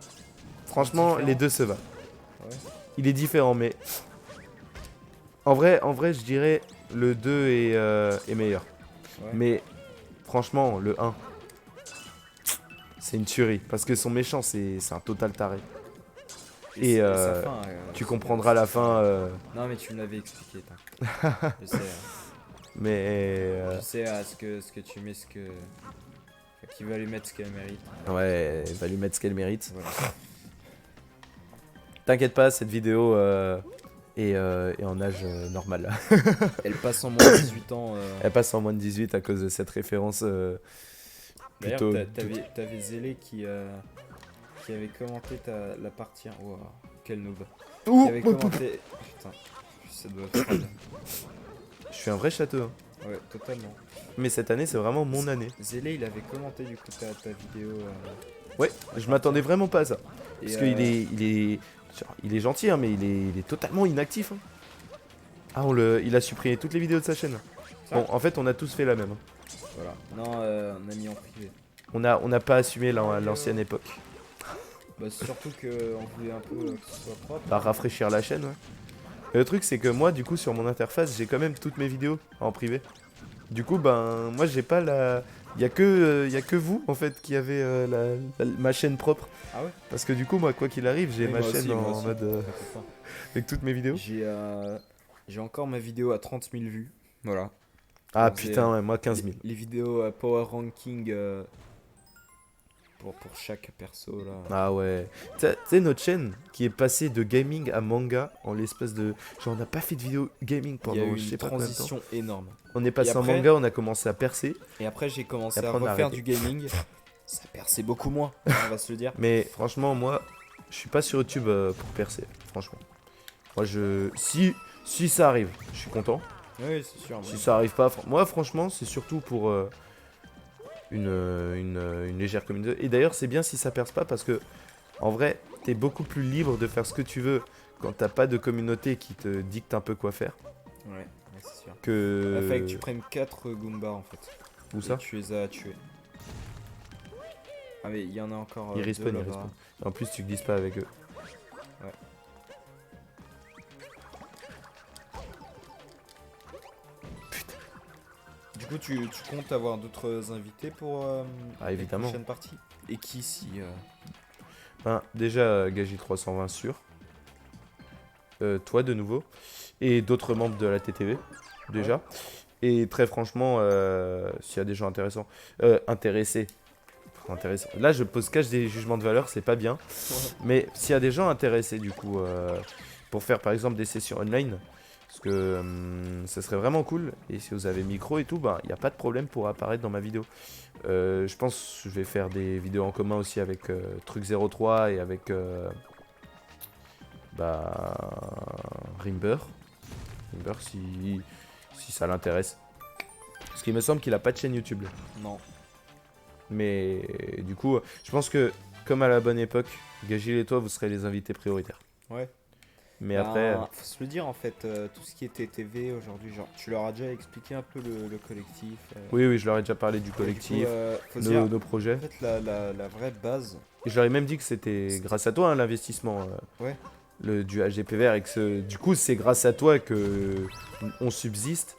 Franchement Différent. les deux se valent. Ouais. Il est différent mais... En vrai, je dirais le 2 est meilleur. Ouais. Mais franchement, le 1, c'est une tuerie. Parce que son méchant, c'est un total taré. Et sa fin, tu comprendras la fin. Non, mais tu me l'avais expliqué, t'inquiète. Je sais, Mais je sais ce que tu mets, enfin, qui va lui mettre ce qu'elle mérite. ouais, il va lui mettre ce qu'elle mérite. Voilà. T'inquiète pas, cette vidéo est en âge normal. Elle passe en moins de 18 ans. Elle passe en moins de 18 à cause de cette référence D'ailleurs, plutôt. t'avais Zélé qui avait commenté la partie 1. Wow, quel noob. Qui avait commenté. Putain, ça doit faire. Je suis un vrai château. Hein. Ouais, totalement. Mais cette année, c'est vraiment mon année. Zélé, il avait commenté du coup ta vidéo. Ouais, je m'attendais vraiment pas à ça. Et, Parce il est gentil, hein, mais il est totalement inactif. Hein. Ah, il a supprimé toutes les vidéos de sa chaîne. Ça Bon, en fait, on a tous fait la même. Hein. Voilà. Non, on a mis en privé. On n'a pas assumé l'ancienne époque. Bah, surtout qu'on voulait un peu que ce soit propre. Bah, rafraîchir la chaîne, ouais. Et le truc, c'est que moi, du coup, sur mon interface, j'ai quand même toutes mes vidéos en privé. Du coup, ben, moi, j'ai pas la. Il y a que vous, en fait, qui avez ma chaîne propre. Ah ouais. Parce que du coup, moi, quoi qu'il arrive, j'ai Oui, ma moi chaîne aussi, moi en aussi. mode. T'inquiète pas. Avec toutes mes vidéos. J'ai encore ma vidéo à 30 000 vues. Voilà. Ah On faisait, putain, ouais, moi 15 000. Les vidéos Power Ranking pour chaque perso là. Ah ouais. Tu sais, notre chaîne qui est passée de gaming à manga en l'espace de. Genre, on n'a pas fait de vidéo gaming Il y a eu pendant je une sais pas combien de temps. transition énorme. On est passé Et en après- manga, on a commencé à percer. Et après, j'ai commencé Et à après, on a refaire arrêté. du gaming. Ça perçait beaucoup moins, on va se le dire. Mais franchement, moi, je suis pas sur YouTube pour percer. Franchement. Moi, si ça arrive, je suis content. Oui, c'est sûr. Si ça arrive pas, moi, franchement, c'est surtout pour une légère communauté. Et d'ailleurs, c'est bien si ça perce pas parce que, en vrai, t'es beaucoup plus libre de faire ce que tu veux quand t'as pas de communauté qui te dicte un peu quoi faire. Ouais, c'est sûr. Que. Il fallait que tu prennes 4 Goombas en fait. Où Et ça tu les as tués. Ah mais il y en a encore Ils deux respawnent, ils là-bas. respawnent. En plus, tu glisses pas avec eux. Ouais. Putain. Du coup, tu comptes avoir d'autres invités pour Ah, les évidemment. prochaines parties. Et qui si Ben, déjà, Gaji 320 sûr. Toi de nouveau. Et d'autres membres de la TTV. Déjà. Et très franchement, s'il y a des gens intéressants. Intéressés. Intéressant. Là, je pose cache des jugements de valeur, c'est pas bien. Mais s'il y a des gens intéressés, du coup, pour faire par exemple des sessions online, parce que ça serait vraiment cool. Et si vous avez micro et tout, ben, il n'y a pas de problème pour apparaître dans ma vidéo. Je pense que je vais faire des vidéos en commun aussi avec Truc03 et avec Rimber. Rimber, si ça l'intéresse. Parce qu'il me semble qu'il a pas de chaîne YouTube. Là. Non. Mais du coup, je pense que, comme à la bonne époque, Gagil et toi, vous serez les invités prioritaires. Ouais. Mais après, Faut se le dire en fait, tout ce qui était TV aujourd'hui, genre tu leur as déjà expliqué un peu le collectif. oui, je leur ai déjà parlé du Et du collectif, coup, faut se dire, nos projets. en fait la vraie base. Et je leur ai même dit que c'était grâce à toi, hein, l'investissement Ouais. du HGPVR. Et que du coup, c'est grâce à toi que on subsiste.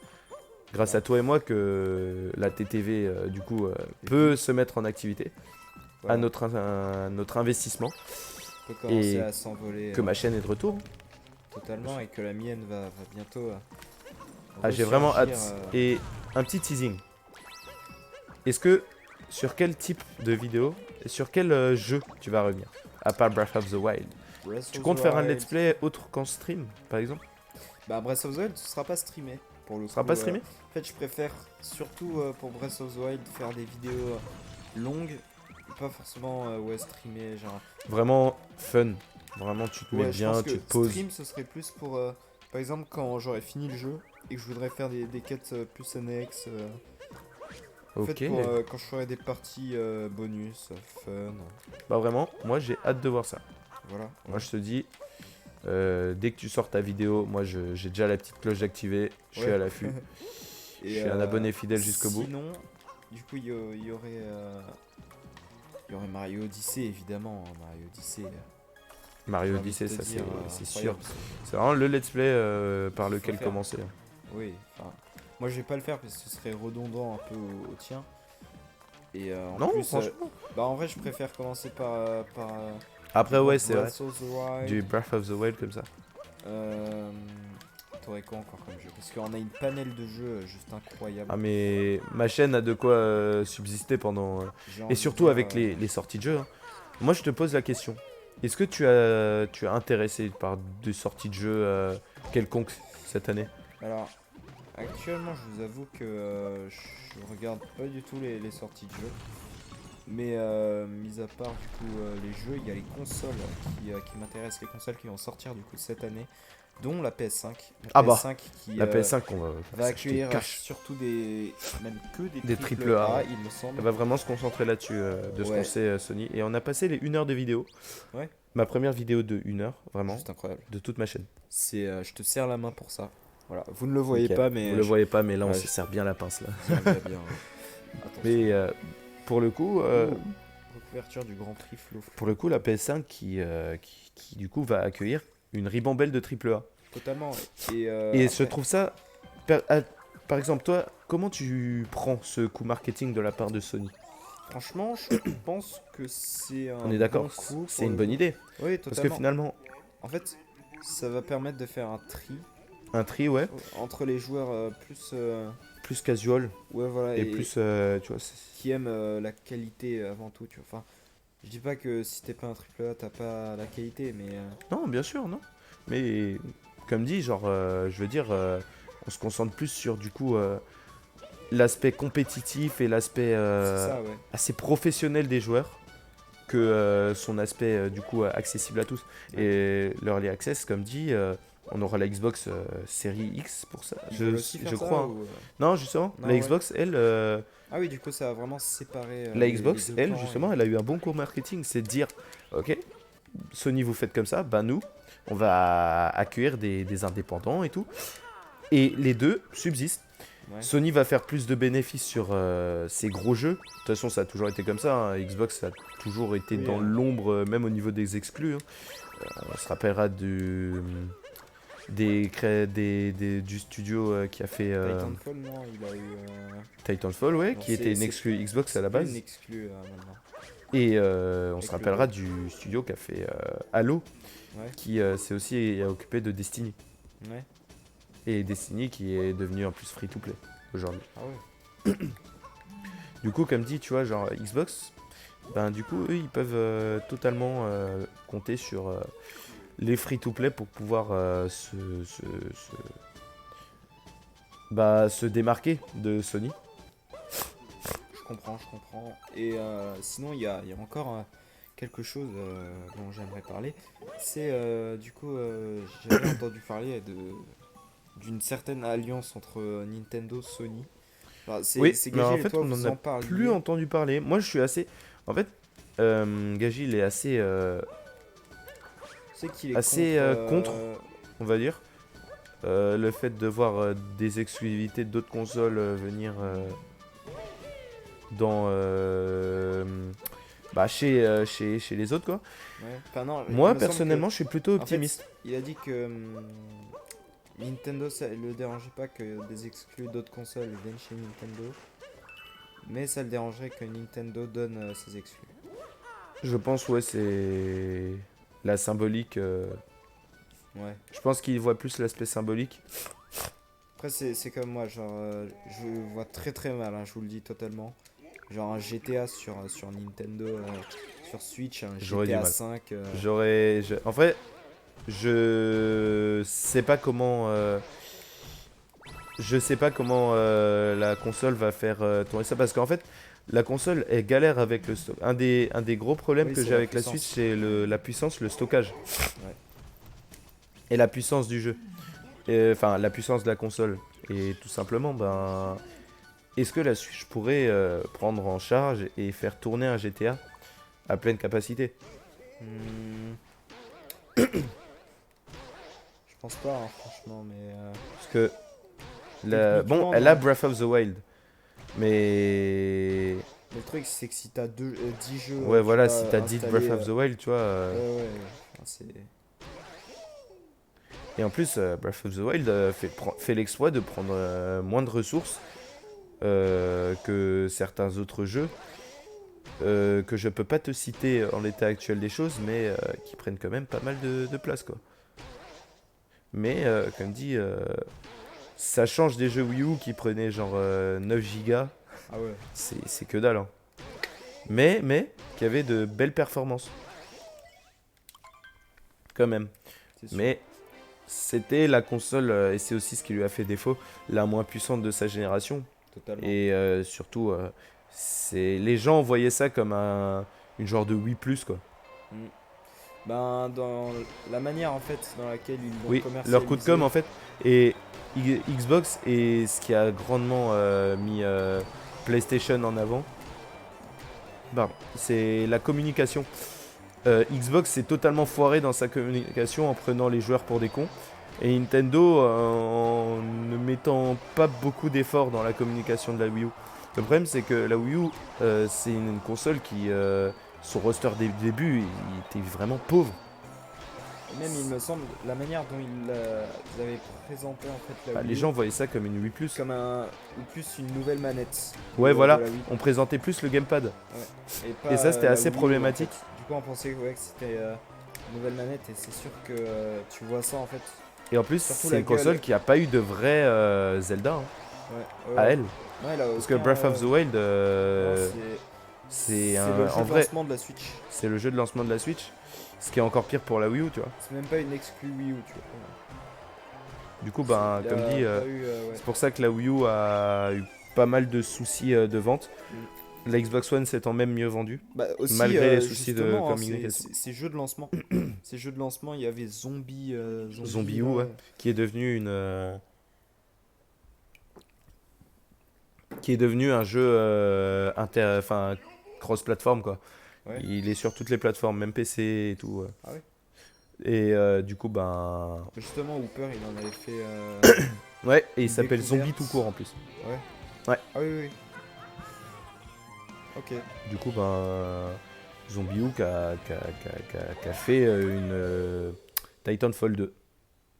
Grâce à toi et moi que la TTV, du coup, peut se mettre en activité Voilà, à notre investissement. peut commencer et à s'envoler Que ma chaîne est de retour. totalement et que la mienne va bientôt. Ah, j'ai vraiment hâte. ressurgir, Et un petit teasing. Est-ce que sur quel type de vidéo et sur quel jeu tu vas revenir à part Breath of the Wild? Breath Tu of comptes the faire un Wild. let's play autre qu'en stream, par exemple? Bah Breath of the Wild, ce sera pas streamé pour le Ce sera coup, pas streamé? En fait, je préfère surtout pour Breath of the Wild faire des vidéos longues, pas forcément streamer genre. Vraiment fun. Vraiment, tu te mets Ouais, je bien, pense tu que te poses. stream ce serait plus pour par exemple quand j'aurais fini le jeu et que je voudrais faire des quêtes plus annexes. En Ok. fait, quand je ferai des parties bonus, fun, Bah vraiment, moi j'ai hâte de voir ça. voilà. Moi je te dis, dès que tu sors ta vidéo, moi j'ai déjà la petite cloche activée, je suis Ouais. à l'affût. Et, Je suis un abonné fidèle jusqu'au bout. Sinon, du coup, il y aurait Mario Odyssey évidemment, Mario Odyssey. Mario J'ai envie de Odyssey, te ça dire, c'est sûr. incroyable, C'est vraiment le let's play par qu'il faut lequel faire. commencer. Oui, enfin, moi je vais pas le faire parce que ce serait redondant un peu au tien. Et en Non, plus, franchement. bah en vrai, je préfère commencer par Après, genre ouais, c'est vrai. Breath of the Wild. Du Breath of the Wild comme ça. Euh, T'aurais quoi encore comme jeu? Parce qu'on a une panel de jeux juste incroyable. Ah, mais ma chaîne a de quoi subsister pendant. J'ai Et envie de surtout dire, avec les sorties de jeux, hein. Moi, je te pose la question. Est-ce que tu as intéressé par des sorties de jeux quelconques cette année? alors, actuellement, je vous avoue que je regarde pas du tout les sorties de jeux. Mais mis à part du coup les jeux, il y a les consoles qui m'intéressent, les consoles qui vont sortir du coup cette année, dont la PS5. La Ah bah, PS5 qui la PS5, on va va s'acheter accueillir cash. surtout même que des Des triple triple A, A, ouais. il me semble. Elle va vraiment se concentrer là-dessus, de ce qu'on Ouais, sait Sony. Et on a passé les 1 heure de vidéo. ouais, Ma première vidéo de 1 heure, vraiment, juste incroyable. de toute ma chaîne. Je te serre la main pour ça. Voilà, vous ne le voyez Nickel. pas, Vous mais le voyez pas, mais là, on ouais, se sert bien la pince, là. bien, bien, bien. Attention. Mais pour le coup, Ouh, recouverture du Grand Prix Flo. pour le coup, la PS5 qui, du coup va accueillir une ribambelle de triple A. Totalement. Et je Après, trouve ça, par exemple, toi, comment tu prends ce coup marketing de la part de Sony? franchement, je pense que c'est un On est d'accord, bon coup c'est pour une le bonne coup. idée. Oui, Parce que totalement. finalement, En fait, ça va permettre de faire un tri un tri, ouais, entre les joueurs plus plus casual ouais voilà et et plus, tu vois, qui aiment la qualité avant tout, tu vois. Enfin, je dis pas que si t'es pas un triple A, t'as pas la qualité, mais non, bien sûr, non. Mais comme dit, genre, je veux dire, on se concentre plus sur du coup l'aspect compétitif et l'aspect c'est ça, ouais. assez professionnel des joueurs que son aspect du coup accessible à tous. Et l'Early Access, comme dit, on aura la Xbox série X pour ça, Ils veulent aussi faire je ça crois, hein. ou Non, justement, non, la ouais. Xbox, elle, Ah oui, du coup, ça a vraiment séparé la les Xbox, deux elle, camps justement, elle a eu un bon cours marketing, c'est de dire, ok, Sony vous faites comme ça, bah nous, on va accueillir des indépendants et tout. Et les deux subsistent. ouais. Sony va faire plus de bénéfices sur ses gros jeux. De toute façon, ça a toujours été comme ça, hein. Xbox a toujours été Oui, dans l'ombre, même au niveau des exclus, hein. On se rappellera du studio qui a fait Titanfall, non, il a eu Titanfall, ouais, non, qui était une exclue Xbox à la plus base. une exclue maintenant. Et on Avec se le rappellera deux. du studio qui a fait Halo, Ouais, qui s'est aussi occupé de Destiny. ouais. Et Destiny qui est devenu en plus free to play aujourd'hui. Ah ouais. Du coup, comme dit, tu vois, genre Xbox, ben du coup, eux, ils peuvent totalement compter sur les free to play pour pouvoir se démarquer de Sony. Je comprends, je comprends. Et sinon, il y a encore quelque chose dont j'aimerais parler. C'est du coup, j'avais entendu parler d'une certaine alliance entre Nintendo, Sony. Enfin, Oui, c'est mais en Gagil et fait, toi, on n'en vous a en plus parliez. entendu parler. Moi, je suis assez. En fait, Gaji, il est assez, C'est qu'il est assez contre, contre. on va dire. Le fait de voir des exclusivités d'autres consoles venir dans chez les autres quoi. Ouais. Enfin, non, il Moi me semble que. personnellement je suis plutôt En fait, optimiste. il a dit que Nintendo, ça le dérangeait pas que des exclus d'autres consoles viennent chez Nintendo. Mais ça le dérangerait que Nintendo donne ses exclus. Je pense ouais c'est la symbolique. Ouais. Je pense qu'il voit plus l'aspect symbolique. Après, c'est comme moi, genre, je vois très très mal, hein, je vous le dis totalement. Genre un GTA sur Nintendo, sur Switch, un J'aurais du GTA mal. 5. En vrai je sais pas comment la console va faire tourner ça parce qu'en fait la console est galère avec le stock. Un des gros problèmes Oui, que c'est j'ai la avec la puissance. Switch c'est la puissance, le stockage Ouais. et la puissance du jeu. Enfin la puissance de la console. Et tout simplement ben est-ce que la Switch pourrait prendre en charge et faire tourner un GTA à pleine capacité? Hmm, je pense pas, hein, franchement, mais Parce que bon techniquement, elle a non. Breath of the Wild mais Mais le truc, c'est que si t'as 10 jeux, ouais tu voilà vois, si t'as dit installés. Breath of the Wild tu vois Ouais, ouais. Enfin, c'est... Et en plus, Breath of the Wild fait l'exploit de prendre moins de ressources que certains autres jeux que je peux pas te citer en l'état actuel des choses, mais qui prennent quand même pas mal de place, quoi. Mais, comme dit, ça change des jeux Wii U qui prenaient genre 9 gigas. Ah ouais, C'est que dalle, hein. Mais qui avait de belles performances. Quand même. c'est sûr. Mais c'était la console, et c'est aussi ce qui lui a fait défaut, la moins puissante de sa génération. Totalement. Et surtout, les gens voyaient ça comme une genre de Wii Plus, quoi. Mm. Ben, dans la manière en fait dans laquelle ils l'ont Oui, commercialisé. leur coup de com' en fait. Et Xbox est ce qui a grandement mis PlayStation en avant. Pardon, c'est la communication. Xbox s'est totalement foiré dans sa communication en prenant les joueurs pour des cons. Et Nintendo en ne mettant pas beaucoup d'efforts dans la communication de la Wii U. Le problème, c'est que la Wii U, c'est une console qui, son roster dès le début, il était vraiment pauvre. Et même il me semble la manière dont ils avaient présenté en fait la Bah, Wii les U gens voyaient ça comme une Wii Plus. comme ou plus une nouvelle manette. Ouais, de voilà, la Wii. on présentait plus le gamepad. Ouais. Et, pas, Et ça, c'était la assez Wii U, problématique. en fait. Du coup on pensait ouais, que c'était une nouvelle manette et c'est sûr que tu vois ça en fait. Et en plus, Surtout c'est la une console gueule. qui a pas eu de vrai Zelda, hein, Ouais, à ouais. elle. Non, elle a Parce que aucun, Breath of the Wild, non, c'est le jeu en de vrai, lancement de la Switch. c'est le jeu de lancement de la Switch. Ce qui est encore pire pour la Wii U, tu vois. C'est même pas une exclue Wii U, tu vois. Du coup, ben, Il a comme dit, pas eu, ouais. c'est pour ça que la Wii U a eu pas mal de soucis de vente. La Xbox One s'étant même mieux vendue. Bah aussi, Malgré les soucis de justement, hein, communication. ces jeux de lancement. Ces jeux de lancement, il y avait Zombie U, là, ouais, qui est devenu qui est devenu un jeu enfin cross-platform, quoi. ouais. Il est sur toutes les plateformes, même PC et tout. Ah ouais. Et du coup, ben. Justement, Hooper, il en avait fait. Ouais, et il Une s'appelle découverte. Zombie tout court en plus. Ouais. Ouais. Ah oui, oui. Ok. Du coup, ben. Zombie U qui a fait une Titanfall 2.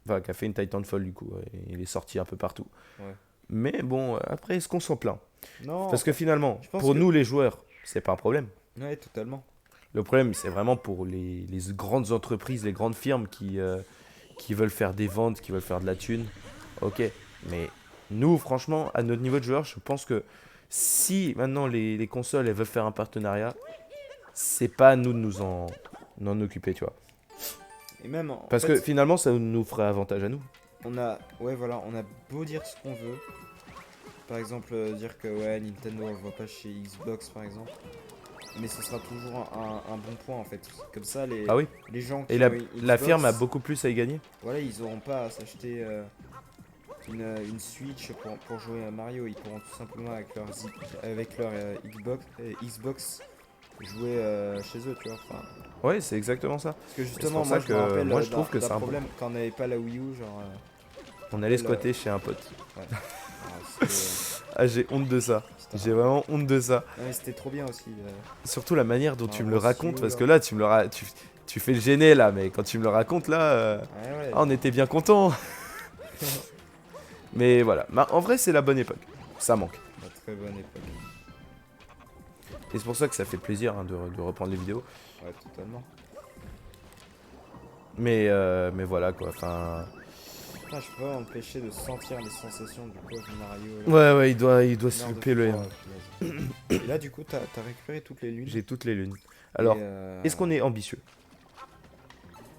Enfin, qui a fait une Titanfall du coup. Il est sorti un peu partout. Ouais. Mais bon, après, est-ce qu'on s'en plaint? Non. Parce que finalement, je pense pour que- nous les joueurs, c'est pas un problème. Ouais, totalement. Le problème, c'est vraiment pour les grandes entreprises, les grandes firmes qui veulent faire des ventes, qui veulent faire de la thune. Ok, mais nous, franchement, à notre niveau de joueur, je pense que si maintenant les consoles elles veulent faire un partenariat, c'est pas à nous de nous en occuper, tu vois. Et même, en Parce fait, que finalement, ça nous ferait avantage à nous. ouais, voilà, on a beau dire ce qu'on veut. Par exemple, dire que ouais, Nintendo on le voit pas chez Xbox, par exemple. Mais ce sera toujours un bon point en fait. Comme ça, Ah oui. les gens qui Et ont la Xbox, firme a beaucoup plus à y gagner. voilà, ils auront pas à s'acheter une Switch pour jouer à Mario. Ils pourront tout simplement avec leur Xbox jouer chez eux, tu vois. Enfin, Ouais, c'est exactement ça. parce que C'est justement, pour moi ça je que me rappelle moi je trouve que d'un c'est un problème quand on n'avait pas la Wii U, genre. On allait rappelle, squatter chez un pote. Ouais. Ah, c'était Ah, j'ai honte de ça. c'était J'ai vraiment honte de ça. non, mais c'était trop bien aussi. Surtout la manière dont Ah, tu me bon le racontes, stylo, parce là. que là, tu fais le gêner là, mais quand tu me le racontes là, Ouais, ouais. on était bien contents. Mais voilà, en vrai, c'est la bonne époque. Ça manque. La très bonne époque. Et c'est pour ça que ça fait plaisir hein, de reprendre les vidéos. Ouais, totalement. Mais voilà quoi. Enfin, Putain, je peux pas m'empêcher de sentir les sensations du pauvre Mario. Là. ouais, il doit se Merde de louper le froid, héros. punaise. Et là, du coup, t'as récupéré toutes les lunes. J'ai toutes les lunes. Alors, est-ce qu'on est ambitieux?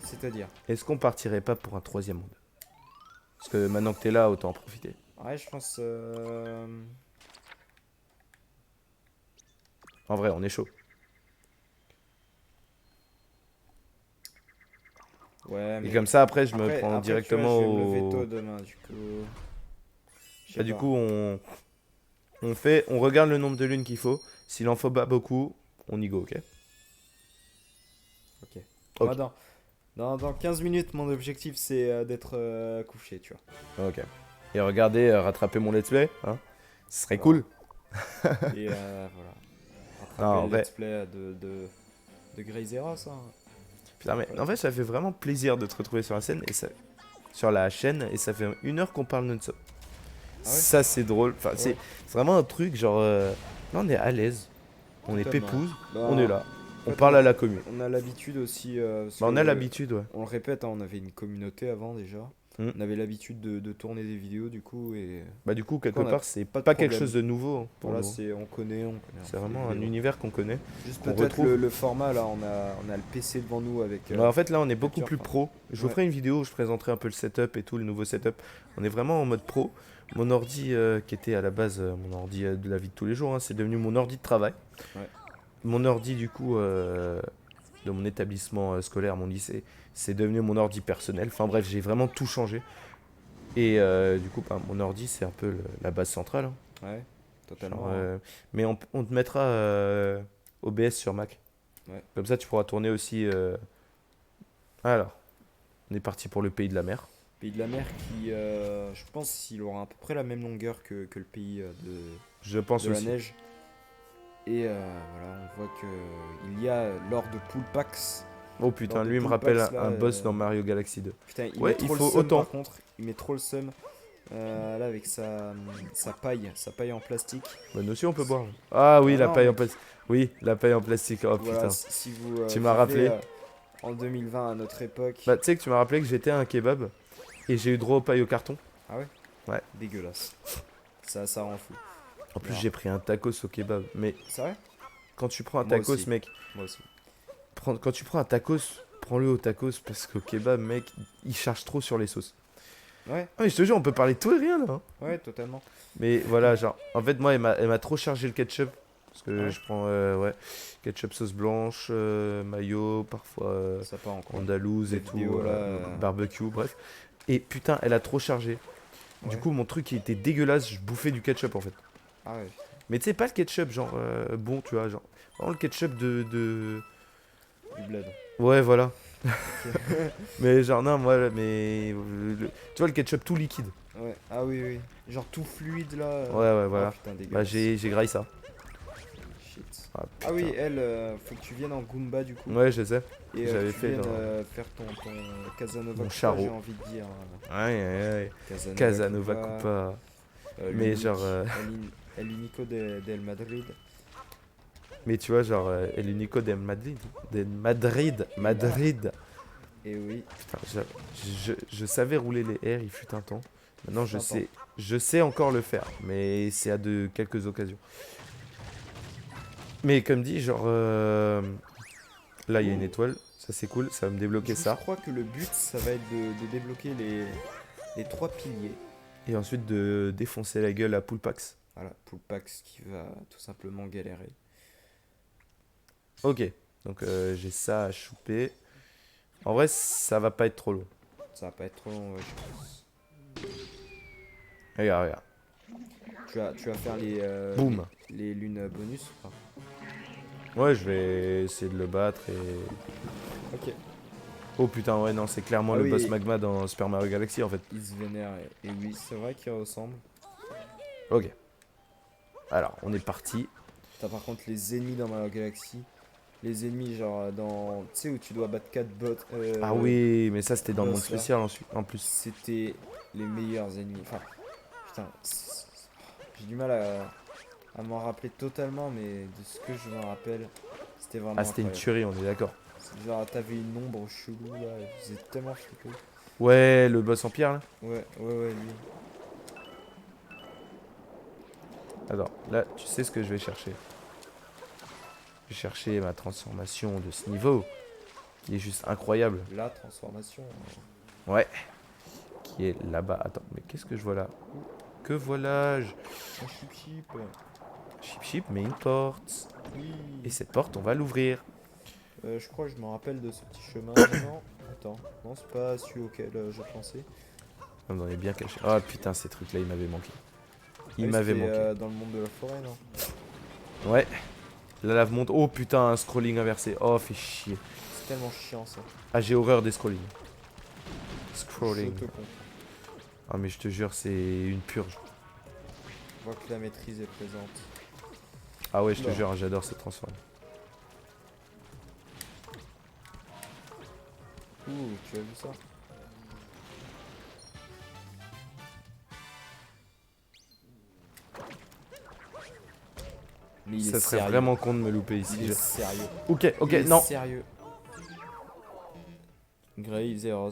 C'est-à-dire Est-ce qu'on partirait pas pour un troisième monde? Parce que maintenant que t'es là, autant en profiter. Ouais, je pense. En vrai, on est chaud. Ouais, Et mais. comme ça, après, je me Après, prends tu vois, directement je vais me lever au. tôt demain, du coup. Je sais Bah, du pas. coup, on regarde le nombre de lunes qu'il faut. S'il en faut pas beaucoup, on y go, ok? Ok. Ok. Moi, dans 15 minutes, mon objectif, c'est d'être couché, tu vois. Ok. Et regardez, rattraper mon let's play, hein? Ce serait Voilà. cool. Et voilà. Non, en Rattraper le vrai. let's play de Grey Zero, ça. Putain, mais en fait, ça fait vraiment plaisir de te retrouver sur la scène et ça... sur la chaîne et ça fait 1 heure qu'on parle non-stop. Ah ouais? Ça, c'est drôle. Enfin, Ouais. c'est vraiment un truc genre. Là, on est à l'aise, on est Totalement. pépouze, Bah, on est là, en on fait, parle à la commune. on a l'habitude aussi. Parce Bah, on que, a l'habitude, ouais. on le répète, hein, on avait une communauté avant déjà. Mm. On avait l'habitude de tourner des vidéos du coup et Bah, du coup, quelque on a part, c'est pas de pas quelque problème. chose de nouveau hein, pour Voilà, nous. on connaît, on connaît. C'est un peu vraiment les un vidéos. univers qu'on connaît. Juste qu'on peut-être retrouve. le format là, on a le PC devant nous avec. Bah, en fait, là, on est beaucoup capture, plus enfin, pro. Je vous ouais. ferai une vidéo où je présenterai un peu le setup et tout, le nouveau setup. On est vraiment en mode pro. Mon ordi, qui était à la base mon ordi de la vie de tous les jours, hein, c'est devenu mon ordi de travail. Ouais. Mon ordi, du coup, de mon établissement scolaire, mon lycée, c'est devenu mon ordi personnel. Enfin bref, j'ai vraiment tout changé. Et du coup, bah, mon ordi, c'est un peu la base centrale, hein. Ouais, totalement. Genre, mais on te mettra OBS sur Mac. Ouais. Comme ça, tu pourras tourner aussi. Alors, on est parti pour le pays de la mer. Pays de la mer qui, je pense, il aura à peu près la même longueur que le pays Je pense de la aussi. neige. Et voilà, on voit que il y a Lord Poulpax. Oh putain, Lors de lui, il me Poulpax, rappelle là, un boss dans Mario Galaxy 2. Putain, il Ouais, met il trop faut le seum autant. par contre. Il met trop le seum. Là, avec sa paille en plastique. Bah, nous aussi, on peut boire. Ah oui, Ah la non, paille en mais plastique. Oui, la paille en plastique. Oh voilà, putain. si vous Tu m'as vivez, rappelé. en 2020 à notre époque. Bah, tu sais que tu m'as rappelé que j'étais à un kebab et j'ai eu droit aux pailles au carton. Ah ouais? Ouais. Dégueulasse. Ça rend fou. En plus, Non. j'ai pris un tacos au kebab. Mais C'est vrai? quand tu prends un Moi tacos, aussi. mec, Moi aussi. quand tu prends un tacos, prends-le au tacos parce qu'au kebab, mec, il charge trop sur les sauces. Ouais, Ah, mais je te jure, on peut parler de tout et rien là, hein. ouais, totalement. Mais voilà, genre, en fait, moi, elle m'a trop chargé le ketchup. Parce que Ouais. je prends, ouais, ketchup sauce blanche, mayo, parfois Ça part en coin. andalouse Les et tout, vidéos, là, barbecue, bref. Et putain, elle a trop chargé. Du Ouais. coup, mon truc, il était dégueulasse, je bouffais du ketchup en fait. Ah ouais. Mais tu sais, pas le ketchup, genre, bon, tu vois, genre, vraiment le ketchup de... Du bled. Ouais, voilà. Mais genre, non, moi, mais... tu vois, le ketchup tout liquide. Ouais. Ah oui, oui. Genre tout fluide là. Ouais, Oh, voilà. putain, Bah, dégueulasse. j'ai graillé ça. Shit. Ah, Ah oui, putain. elle, faut que tu viennes en Goomba du coup. Ouais, je sais. Et j'avais que tu fait viennes dans- faire ton Casanova Mon Cupa, charreau. j'ai envie de dire. Ouais, ouais, ouais. Casanova, Casanova Cupa, Coupa. Mais l'unique, genre, El Único del Madrid. mais tu vois, genre, El Unico de Madrid. De Madrid. Madrid. Et oui, Putain, je savais rouler les R, il fut un temps. Maintenant, Il fut un je sais encore le faire, mais c'est à de quelques occasions. Mais comme dit, genre, là, il y a une étoile, ça c'est cool, ça va me débloquer je ça. crois que le but, ça va être de débloquer les 3 piliers. Et ensuite de défoncer la gueule à Poulpax. Voilà, Poulpax qui va tout simplement galérer. Ok, donc j'ai ça à chouper. En vrai, ça va pas être trop long. Ça va pas être trop long, ouais, je pense. Regarde, regarde. Tu vas faire les, Boum. les lunes bonus ou pas? Ouais, je vais essayer de le battre et... Ok. Oh putain, ouais, non, c'est clairement Ah le oui. boss magma dans Super Mario Galaxy en fait. Il se vénère et oui, c'est vrai qu'il ressemble. Ok. Alors, on est parti. T'as par contre les ennemis dans Mario Galaxy. Les ennemis genre dans... Tu sais où tu dois battre 4 bots. Ah oui, mais ça c'était dans le monde boss, là. spécial en plus. C'était les meilleurs ennemis. Enfin, putain, j'ai du mal à m'en rappeler totalement, mais de ce que je me rappelle, c'était vraiment Ah, c'était une incroyable. tuerie, on est d'accord. Genre, t'avais une ombre chelou là, elle faisait tellement flipper. Ouais, le boss en pierre là. Ouais, lui. Alors, là, tu sais ce que je vais chercher. Je vais chercher ma transformation de ce niveau, qui est juste incroyable. La transformation. Ouais. Qui est là-bas. Attends, mais qu'est-ce que je vois là? Que voilà-je? Un chip. Chip chip, mais une porte. Oui. Et cette porte, on va l'ouvrir. Je crois que je me rappelle de ce petit chemin. Non, attends. Non, c'est pas celui auquel je pensais. On en est bien caché. Ah putain, ces trucs-là, ils m'avaient manqué. Ils Oui, m'avaient c'était, manqué. dans le monde de la forêt, non? Ouais. La lave monte. Oh putain, un scrolling inversé. Oh, fait chier. C'est tellement chiant ça. Ah, j'ai horreur des scrollings. Je Scrolling. te comprends. Ah, mais je te jure, c'est une purge. Je vois que la maîtrise est présente. Ah ouais, je te Non. jure, j'adore cette transforme. Ouh, tu as vu ça? Mais il est Ça serait sérieux. vraiment con de me louper ici. Il est sérieux. Ok, ok, Il est non. sérieux. Gray Zeros.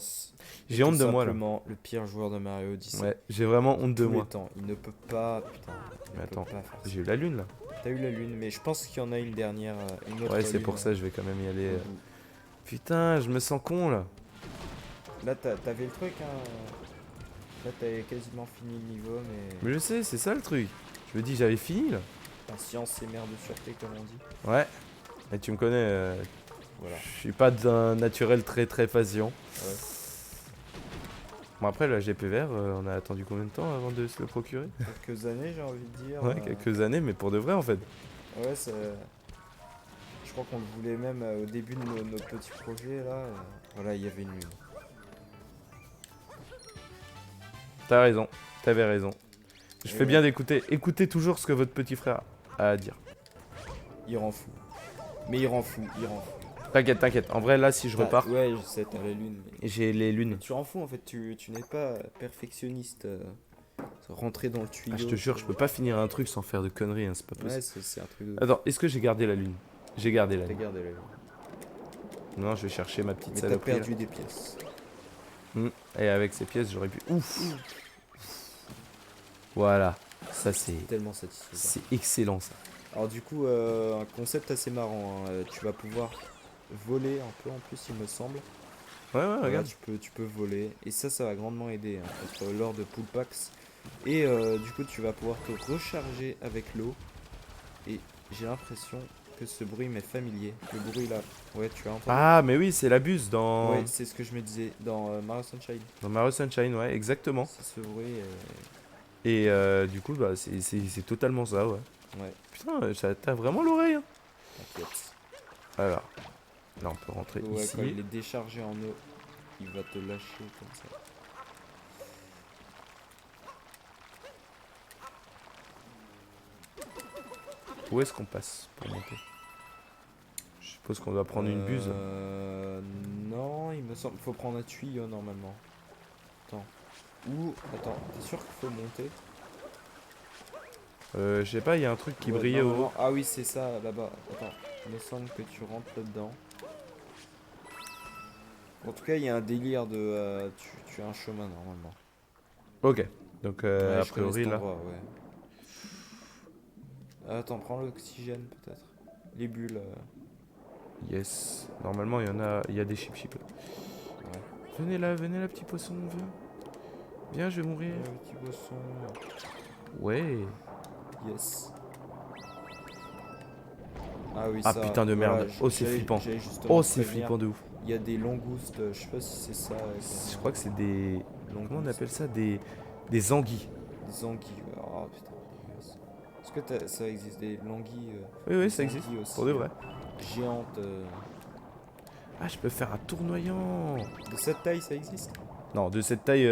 J'ai honte de moi là. Simplement le pire joueur de Mario Odyssey. Ouais, j'ai vraiment honte de Tous les moi. temps. Il ne peut pas. Putain. Il Mais ne attends, peut pas faire ça. j'ai eu la lune là. T'as eu la lune, mais je pense qu'il y en a une dernière. Une autre Ouais, c'est lune, pour ça, je vais quand même y aller. au bout. Putain, je me sens con là. Là, t'avais le truc, hein. Là, t'avais quasiment fini le niveau, mais. Mais je sais, c'est ça le truc. Je me dis, j'avais fini là. Patience et mère de sûreté, comme on dit. Ouais. Et tu me connais, Voilà. je suis pas d'un naturel très très patient. Ouais. Bon, après, le GPVR, on a attendu combien de temps avant de se le procurer? Quelques années, j'ai envie de dire. Ouais, quelques années, mais pour de vrai en fait. Ouais, c'est. Je crois qu'on le voulait même au début de notre petit projet là. Voilà, il y avait une lune. T'as raison, t'avais raison. Je Et fais ouais. bien d'écouter. Écoutez toujours ce que votre petit frère a à dire. Il rend fou. Mais il rend fou, il rend fou. T'inquiète, t'inquiète. En vrai, là, si je repars, Ouais, je sais, t'as la lune. Mais j'ai les lunes. tu rends fou en fait, tu n'es pas perfectionniste. Rentrer dans le tuyau. Ah, je te jure, je peux pas finir un truc sans faire de conneries, hein, c'est pas Ouais, possible. c'est un truc de. Attends, est-ce que j'ai gardé la lune? J'ai gardé la T'as lune. gardé la lune. Non, je vais chercher ma petite Mais t'as saloperie. Là. perdu des pièces. Et avec ces pièces, j'aurais pu. Ouf! Voilà, ça c'est. Tellement satisfaisant. C'est excellent ça. Alors du coup, un concept assez marrant. Hein. Tu vas pouvoir voler un peu en plus, il me semble. Ouais, ouais, Voilà, regarde. tu peux voler. Et ça va grandement aider hein, contre l'or de Poolpax. Et du coup, tu vas pouvoir te recharger avec l'eau. Et j'ai l'impression que ce bruit m'est familier. Le bruit là. Ouais, tu as entendu. Ah, mais oui, c'est la buse dans. Ouais, c'est ce que je me disais dans Mario Sunshine. Dans Mario Sunshine, ouais, exactement. C'est ce bruit. Et du coup, bah, c'est totalement ça, ouais. Ouais, Putain, t'as vraiment l'oreille, hein. t'inquiète. Alors, là, on peut rentrer Ouais, ici. quand il est déchargé en eau, il va te lâcher comme ça. Où est-ce qu'on passe pour monter? Je suppose qu'on doit prendre une buse. Non, il me semble. Faut prendre un tuyau normalement. Attends. Ou. Attends, t'es sûr qu'il faut monter? Je sais pas, il y a un truc qui Ouais, brillait au haut. normalement- Ah oui, c'est ça là-bas. Attends, il me semble que tu rentres là-dedans. En tout cas, il y a un délire de. Tu as un chemin normalement. Ok, donc Ouais, a je connais priori cet là. endroit, ouais. Attends, prends l'oxygène peut-être. Les bulles. Yes, normalement il y a des chip là. Ouais. Venez là, petit poisson, viens. Viens, je vais mourir. Le petit poisson. Ouais. Yes. Ah oui, Ah ça. putain de voilà, merde. Oh, c'est flippant. j'allais justement Oh, te c'est prévenir. flippant de ouf. Il y a des langoustes, je sais pas si c'est ça. Je crois que c'est des. Comment on Langoustes. appelle ça? Des anguilles. Des anguilles, ouais. Oh putain, dégueulasse. Est-ce que ça existe des languilles Oui, oui, des ça existe. anguilles aussi, Pour de vrai. géantes Ah, je peux faire un tournoyant. de cette taille, ça existe? Non, de cette taille,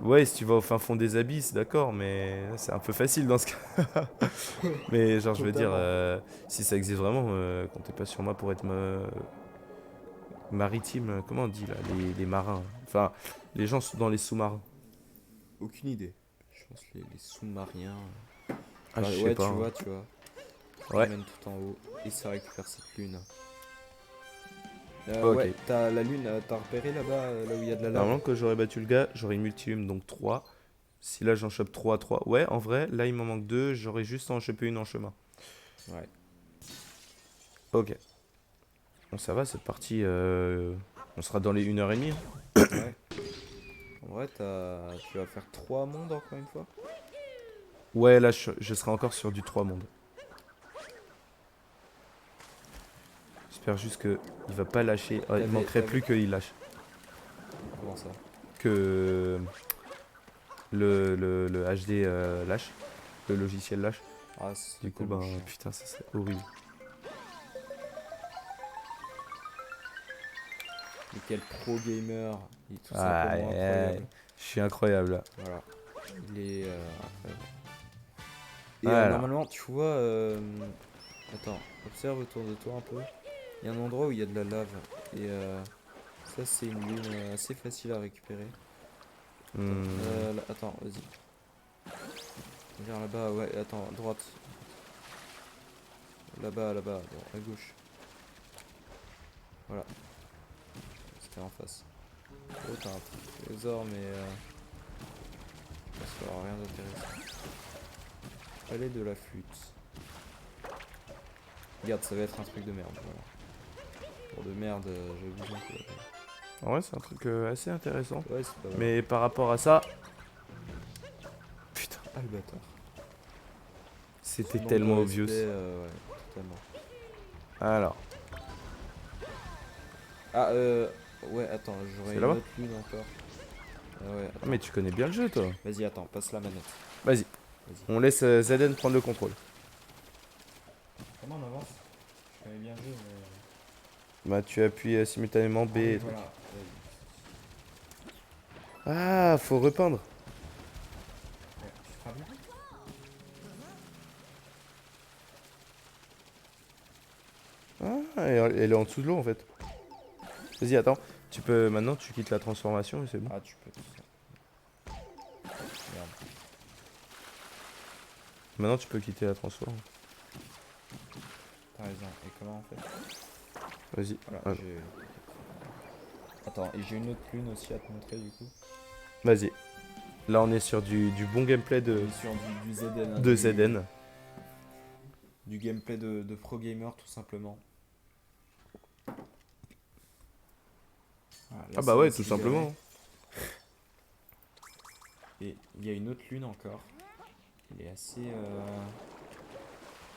ouais, si tu vas au fin fond des abysses, d'accord, mais c'est un peu facile dans ce cas. Mais genre, je veux dire, Totalement. si ça existe vraiment, comptez pas sur moi pour être maritime, comment on dit là, les marins. Enfin, les gens sont dans les sous-marins. Aucune idée. Je pense que les sous-marins. Ah, je sais Ouais, pas. tu hein. vois, tu vois. Ouais. Ils mènent tout en haut et ça récupère cette lune. Ok. Ouais, t'as la lune, t'as repéré là-bas, là où il y a de la lave. Normalement, quand j'aurais battu le gars, j'aurais une multilume, donc 3. Si là, j'en chope 3 3. Ouais, en vrai, là, il m'en manque 2. J'aurais juste à en choper une en chemin. Ouais. Ok. Bon, ça va, cette partie, on sera dans les 1h30. Ouais. En vrai, tu vas faire 3 mondes encore une fois. Ouais, là, je serai encore sur du 3 mondes. J'espère juste que il va pas lâcher. Ouais, il manquerait plus qu'il lâche. Comment ça? Que le HD lâche. Le logiciel lâche. Ah, c'est Du coup, tellement ben, chiant. putain, ça serait horrible. Mais quel pro gamer, il est tout Ah, simplement incroyable. je suis incroyable là. Voilà, il est incroyable. Et Voilà. normalement, tu vois, attends, observe autour de toi un peu. Il y a un endroit où il y a de la lave et Ça, c'est une lune assez facile à récupérer. Hmm. Attends, vas-y. Vers là-bas, ouais, attends, à droite. Là-bas, là-bas, à gauche. Voilà. C'était en face. Oh, t'as un trésor, mais ça sera rien d'intéressant. Palais de la flûte. Regarde, ça va être un truc de merde, voilà. Pour de merde, j'ai besoin que... En vrai, c'est un truc assez intéressant. Ouais, c'est pas mal. Mais par rapport à ça. Putain, Ah, le bâtard. c'était Manque tellement de obvious. respect, ouais, totalement. Alors, Ah, ouais, attends, j'aurais C'est une là-bas autre lune encore. Ah ouais, ah, attends. mais tu connais bien le jeu, toi. Vas-y, attends, passe la manette. Vas-y, Vas-y. on laisse Zeden prendre le contrôle. Comment on avance? Je connais bien le jeu, mais... Bah, tu appuies simultanément B Ah oui, et truc. voilà. Ah, faut repeindre. Ouais, tu feras bien. Ah, elle est en dessous de l'eau en fait. Vas-y, attends. Tu peux. Maintenant, tu quittes la transformation et c'est bon. Ah, tu peux tout ça. Merde. Maintenant, tu peux quitter la transformation. T'as raison. Et comment on fait? Vas-y. Voilà, Ah, j'ai... Attends, et j'ai une autre lune aussi à te montrer du coup. vas-y. Là, on est sur du bon gameplay On est sur du ZN. Hein, de Zeden. Du gameplay de pro gamer tout simplement. Voilà, là, Ah bah ça ouais, va se tout libérer. simplement. Et il y a une autre lune encore. Il est assez...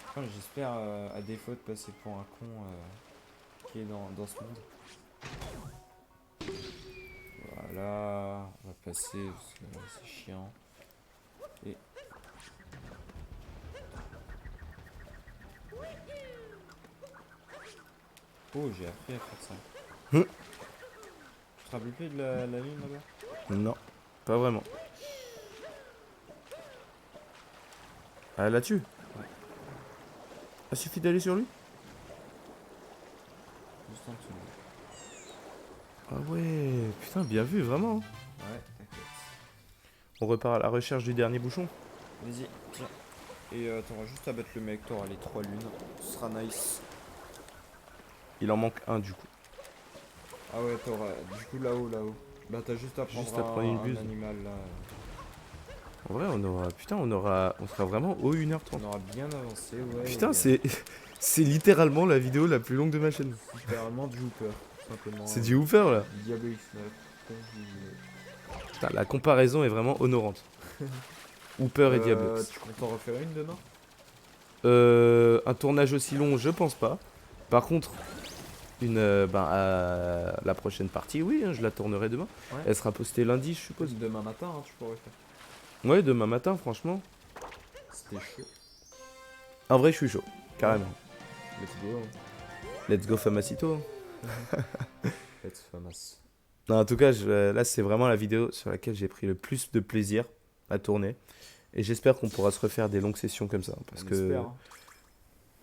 Enfin, j'espère, à défaut de passer pour un con qui est dans ce monde. Voilà, on va passer parce que c'est chiant. Et... Oh, j'ai appris à faire ça. Hum. Tu te rappelles plus de la lune là-bas? Non, pas vraiment. Ah, là-dessus. Ouais. Ah, suffit d'aller sur lui. Juste en dessous. Ah ouais, putain, bien vu, vraiment. Ouais, t'inquiète. On repart à la recherche du dernier bouchon. Vas-y, tiens. Et t'auras juste à battre le mec, t'auras les 3 lunes. Ce sera nice. Il en manque un du coup. Ah ouais, t'auras du coup là-haut. Bah t'as juste à prendre, Juste à prendre une un buse. animal là. En vrai, on aura. Putain, on sera vraiment au 1h30. On aura bien avancé, ouais. Putain, et, c'est littéralement la vidéo la plus longue de ma chaîne. littéralement du Hooper, tout simplement. C'est du Hooper là. Diablo X9. comme vous voulez. Putain, la comparaison est vraiment honorante. Hooper et Diablo. Tu comptes en refaire une demain? Un tournage aussi long, je pense pas. Par contre, la prochaine partie, oui, hein, je la tournerai demain. Ouais. Elle sera postée lundi, je suppose. Demain matin, hein, tu pourrais faire. Ouais, demain matin, franchement. C'était chaud. En vrai, je suis chaud, carrément. Let's go. Let's go, Famacito. Let's famas. Non, en tout cas, là, c'est vraiment la vidéo sur laquelle j'ai pris le plus de plaisir à tourner. Et j'espère qu'on pourra se refaire des longues sessions comme ça. Parce que espère, hein.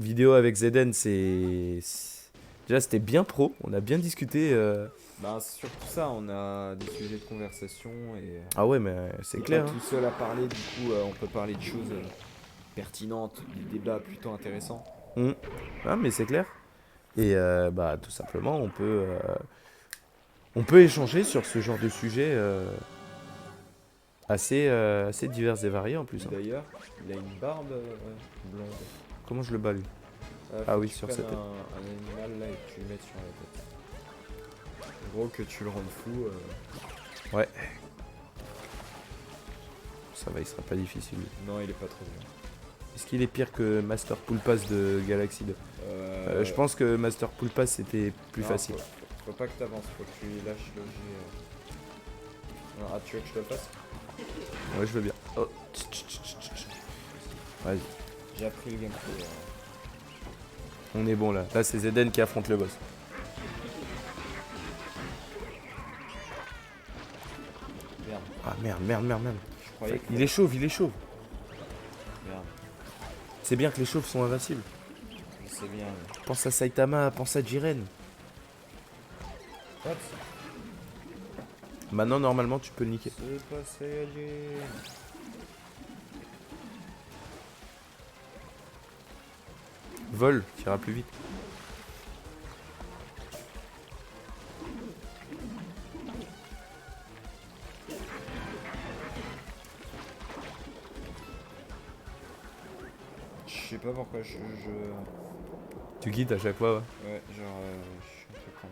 vidéo avec Zeden, déjà, c'était bien pro. On a bien discuté. Bah c'est surtout ça, on a des sujets de conversation et Ah ouais, mais c'est on est clair. pas Hein. tout seul à parler, du coup on peut parler de choses pertinentes, des débats plutôt intéressants. Ah, mais c'est clair. Et tout simplement, on peut échanger sur ce genre de sujet assez divers et variés en plus. Hein. D'ailleurs, il a une barbe blonde. Comment je le bats lui? Faut Ah oui, que tu sur prennes sa tête. un animal là et que tu le mettes sur la tête. En gros, que tu le rendes fou. Ouais. Ça va, il sera pas difficile. Lui. Non, il est pas trop bien. Est-ce qu'il est pire que Master Pool Pass de Galaxy 2? Je pense que Master Pool Pass c'était plus non, facile. Faut pas que t'avances, faut que tu lâches le G. Ah, tu veux que je te le fasse? Ouais, je veux bien. Oh. Vas-y, J'ai appris le gameplay. on est bon là. Là, c'est Zeden qui affronte le boss. Merde, Ah merde. je croyais que... Il est chauve. Merde, C'est bien que les chauves sont invincibles. je sais bien. Mais... Pense à Saitama, pense à Jiren. What? Maintenant, normalement, tu peux le niquer. C'est pas Saiyajin. Vol, tu iras plus vite. Je sais pas pourquoi Tu guides à chaque fois, ouais. Ouais, genre, je suis un peu con.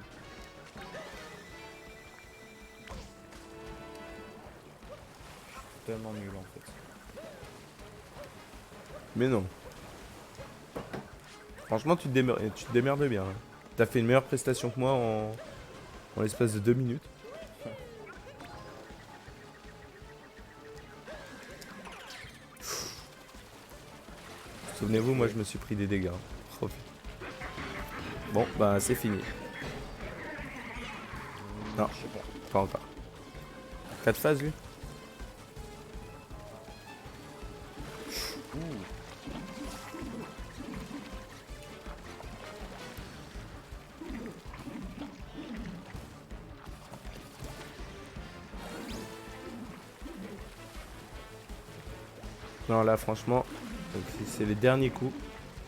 Je suis tellement nul en fait. Mais non. Franchement, tu te démerdes bien. Hein. T'as fait une meilleure prestation que moi en l'espace de 2 minutes. Souvenez-vous, moi je me suis pris des dégâts. Oh, putain. Bon, bah c'est fini. Non. Je sais pas. Pas encore. 4 phases lui. Ouh. Non là franchement, c'est les derniers coups.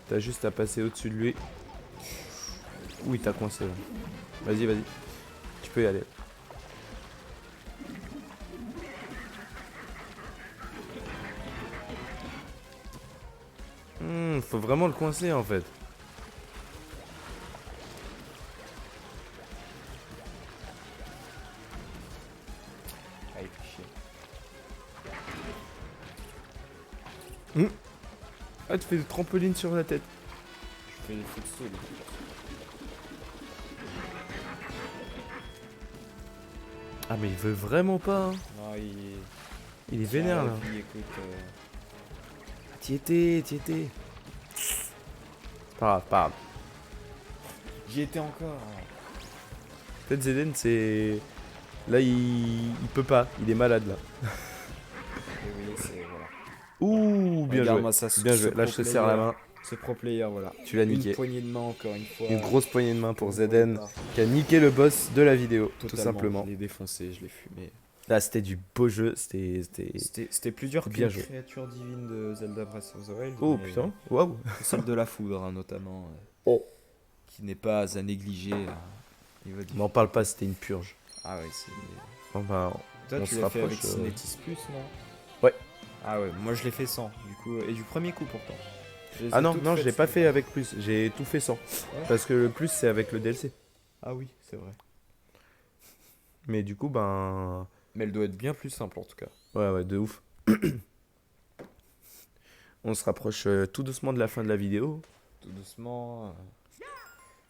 T'as juste à passer au-dessus de lui. Ouh il t'a coincé là. Vas-y, vas-y. Tu peux y aller. Faut vraiment le coincer en fait. Ah, il fait chier. Ah tu fais des trampolines sur la tête. Je fais des footstool. Ah mais il veut vraiment pas hein. Non, Il est vénère là. Écoute, T'y étais, t'y étais. Pas grave, pas grave. j'y étais encore. En fait Zeden c'est... Là il peut pas, il est malade là. Et oui, c'est voilà. Ouh bien joué. Regarde-moi ça, Bien ce joué. Là je te pro serre la player. main. Ce pro player, voilà. Tu l'as niqué. Une poignée de main encore une fois. Une grosse poignée de main pour Pour Zeden Volta. qui a niqué le boss de la vidéo, tout Totalement, simplement. Je l'ai défoncé, je l'ai fumé. Là c'était du beau jeu, C'était plus dur bien qu'une joué. créature divine de Zelda Breath of the Wild. Oh mais putain, waouh. Celle de la foudre, hein, notamment. Oh. Qui n'est pas à négliger. Niveau M'en parle pas, c'était une purge. Ah ouais, c'est... Bon bah, Toi, on tu se l'as fait avec rapproche, Cinetis Plus, non? Ouais. Ah ouais, moi je l'ai fait sans, du coup, et du premier coup pourtant. Les Ah ai non, toutes non, je faites l'ai pas sans. fait avec plus, j'ai tout fait sans. Ouais. Parce que le plus c'est avec le DLC. Ah oui, c'est vrai. Mais du coup, ben. Mais elle doit être bien plus simple en tout cas. Ouais, ouais, de ouf. On se rapproche tout doucement de la fin de la vidéo. Tout doucement.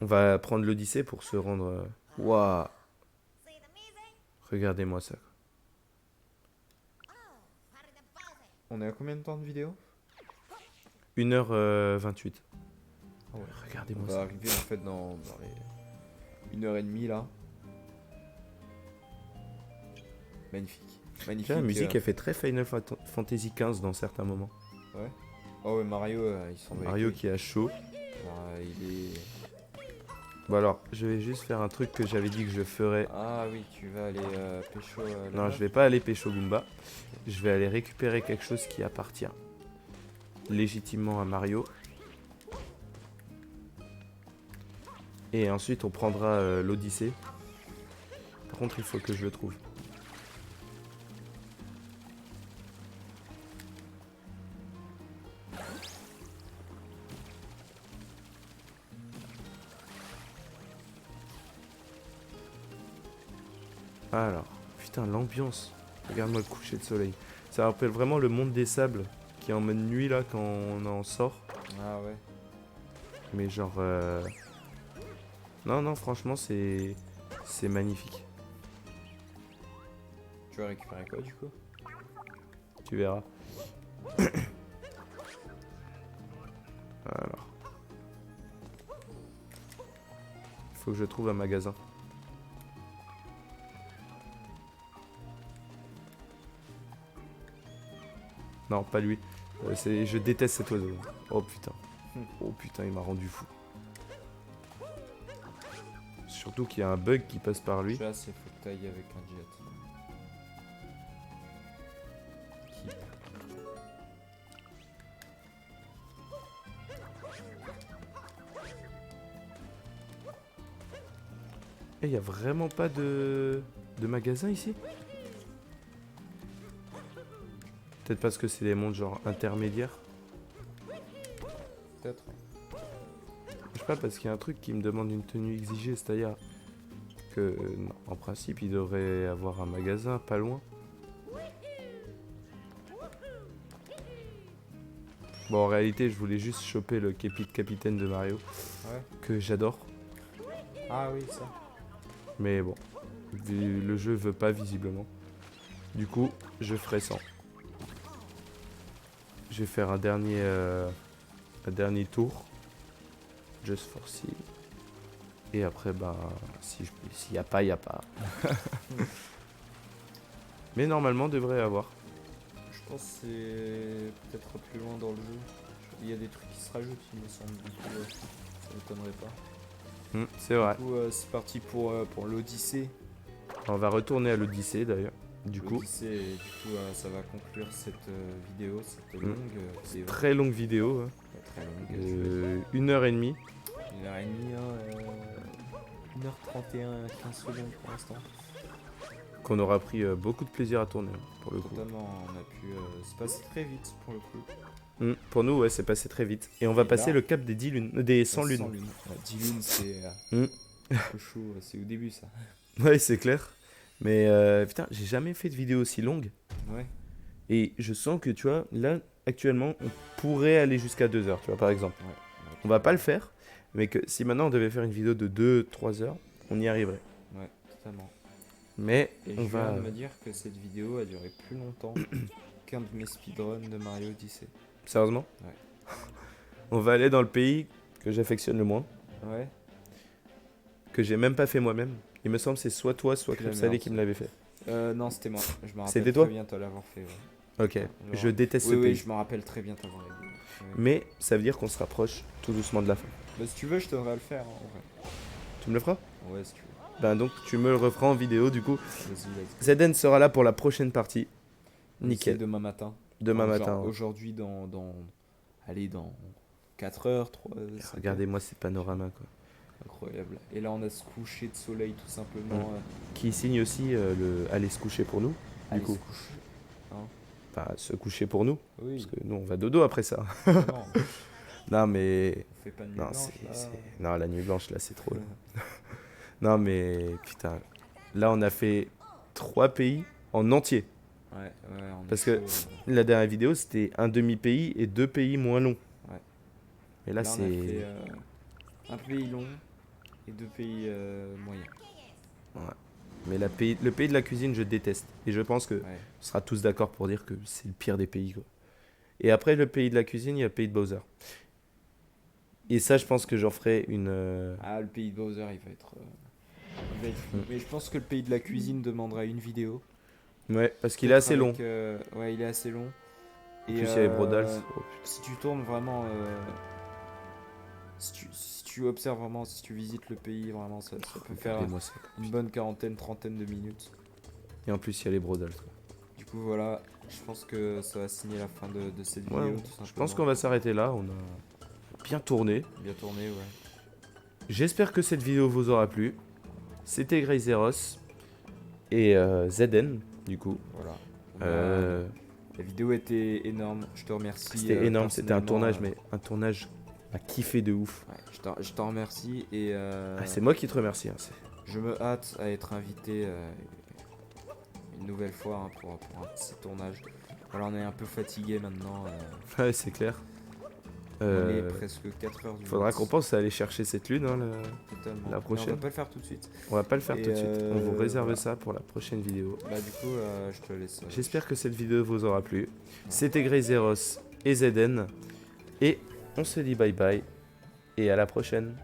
On va prendre l'Odyssée pour se rendre. Waouh! Regardez-moi ça. On est à combien de temps de vidéo? 1h28. Ah ouais. On Regardez-moi va ça. arriver en fait dans les 1h30 là. Magnifique. Magnifique. La musique, elle fait très Final Fantasy XV dans certains moments. Ouais. Oh ouais, Mario, il s'en va. Mario qui a chaud. Il est. Bon alors, je vais juste faire un truc que j'avais dit que je ferais. Ah oui, tu vas aller pécho. Non, je vais pas aller pécho Goomba. Je vais aller récupérer quelque chose qui appartient légitimement à Mario. Et ensuite, on prendra l'Odyssée. Par contre, il faut que je le trouve. Alors, putain, l'ambiance. Regarde-moi le coucher de soleil. Ça rappelle vraiment le monde des sables qui est en mode nuit là quand on en sort. Ah ouais. Mais genre... Non, non, franchement, c'est magnifique. Tu vas récupérer quoi du coup? Tu verras. Alors. Il faut que je trouve un magasin. Non, pas lui. Je déteste cet oiseau. Oh putain. Oh putain, il m'a rendu fou. Surtout qu'il y a un bug qui passe par lui. Là, c'est faut que t'ailles avec un jet. il y a vraiment pas de magasin ici? Peut-être parce que c'est des mondes genre intermédiaires. Peut-être. Je sais pas, parce qu'il y a un truc qui me demande une tenue exigée, c'est-à-dire que, non, en principe, il devrait avoir un magasin pas loin. Bon, en réalité, je voulais juste choper le képi de capitaine de Mario, Ouais. que j'adore. Ah oui, ça. Mais bon, le jeu veut pas visiblement. Du coup, je ferai sans. Je vais faire un dernier tour. Just for see. Et après, bah, s'il y a pas, il y a pas. Mais normalement, devrait y avoir. Je pense que c'est peut-être plus loin dans le jeu. Il y a des trucs qui se rajoutent, il me semble. Du coup, ça m'étonnerait pas. C'est vrai. Du coup, c'est parti pour l'Odyssée. On va retourner à l'Odyssée d'ailleurs. Du coup, L'Odyssée, et du coup, ça va conclure cette vidéo, cette longue vidéo. très longue vidéo. Hein. Très longue. 1h30. 1h30, 1h31, 15 secondes pour l'instant. Qu'on aura pris beaucoup de plaisir à tourner, hein, pour le coup. Totalement, on a pu se passer très vite pour le coup. Pour nous, ouais, c'est passé très vite. Et on va Et passer là, le cap des 10 lunes, des 100 lunes. 100 lunes. Ouais, 10 lunes, c'est Mm. un peu chaud, c'est au début ça. Ouais, c'est clair. Mais putain, j'ai jamais fait de vidéo aussi longue. Ouais, Et je sens que, tu vois, là, actuellement, on pourrait aller jusqu'à 2 heures, tu vois, par exemple. ouais. On va pas le faire, mais que si maintenant on devait faire une vidéo de 2-3 heures, on y arriverait. Ouais, totalement. Mais Et on je viens va... de me dire que cette vidéo a duré plus longtemps qu'un de mes speedruns de Mario Odyssey. Sérieusement? Ouais. On va aller dans le pays que j'affectionne le moins, Ouais, que j'ai même pas fait moi-même. Il me semble que c'est soit toi, soit Puis la Crêpe Salée merde. qui me l'avait fait. non, c'était moi. Je me rappelle C'était très toi bien te l'avoir fait. Ouais. Ok, Genre- je déteste Oui, ce pays. oui, je me rappelle très bien t'avoir aidé. Ouais. Mais ça veut dire qu'on se rapproche tout doucement de la fin. Bah, si tu veux, je t'aiderai à le faire. Hein, en vrai. Tu me le feras? Ouais, si tu veux. Ben donc tu me le referas en vidéo du coup. Vas-y, vas-y. Zeden sera là pour la prochaine partie. C'est Nickel. demain matin. Demain Genre, matin. Ouais. Aujourd'hui, allez, dans 4 heures, 3 Regardez-moi ces panoramas quoi. Incroyable. Et là, on a ce coucher de soleil, tout simplement. Qui signe aussi le aller se coucher pour nous. Allez Du coup, se coucher. enfin se coucher pour nous. Oui, Parce que nous on va dodo après ça. non, Non mais... on fait pas de nuit Non, blanche, là. non, la nuit blanche là c'est trop là. Non mais putain, là on a fait 3 pays en entier. Ouais, on est Parce que chaud, la dernière vidéo c'était un demi-pays et 2 pays moins longs. Ouais. Et là on a c'est... fait un pays long et 2 pays moyens. Mais le pays de la cuisine je déteste. Et je pense que Ouais. on sera tous d'accord pour dire que c'est le pire des pays quoi. Et après le pays de la cuisine il y a le pays de Bowser. Et ça je pense que j'en ferai une... Ah, le pays de Bowser, il va être fou. Mais je pense que le pays de la cuisine demandera une vidéo. Ouais, parce qu'il est assez long. Ouais, il est assez long. En plus il y a les Brodals. Oh, Si tu tournes vraiment, si tu observes vraiment, si tu visites le pays, vraiment, ça peut faire regardez-moi ça. une bonne quarantaine, trentaine de minutes. Et en plus il y a les Brodals quoi. Du coup, voilà, je pense que ça va signer la fin de cette vidéo. Ouais, tout je simplement. pense qu'on va s'arrêter là. On a bien tourné. Bien tourné, ouais. J'espère que cette vidéo vous aura plu. C'était Grey Zeros et Zeden, du coup. Voilà. La vidéo était énorme, je te remercie. C'était énorme, c'était un personnellement, tournage, mais un tournage à kiffer de ouf. ouais, je t'en remercie et C'est moi qui te remercie. Hein, je me hâte à être invité une nouvelle fois hein, pour un petit tournage. Voilà, on est un peu fatigué maintenant. ouais, c'est clair. On est presque 4 heures du Faudra mat. qu'on pense à aller chercher cette lune. Hein, Totalement. la Mais prochaine. on va pas le faire tout de suite. On va pas le faire Et tout de suite. On vous réserve voilà. ça pour la prochaine vidéo. Bah du coup, je te laisse. J'espère que cette vidéo vous aura plu. C'était Grey Zeros et Zeden. Et on se dit bye bye. Et à la prochaine.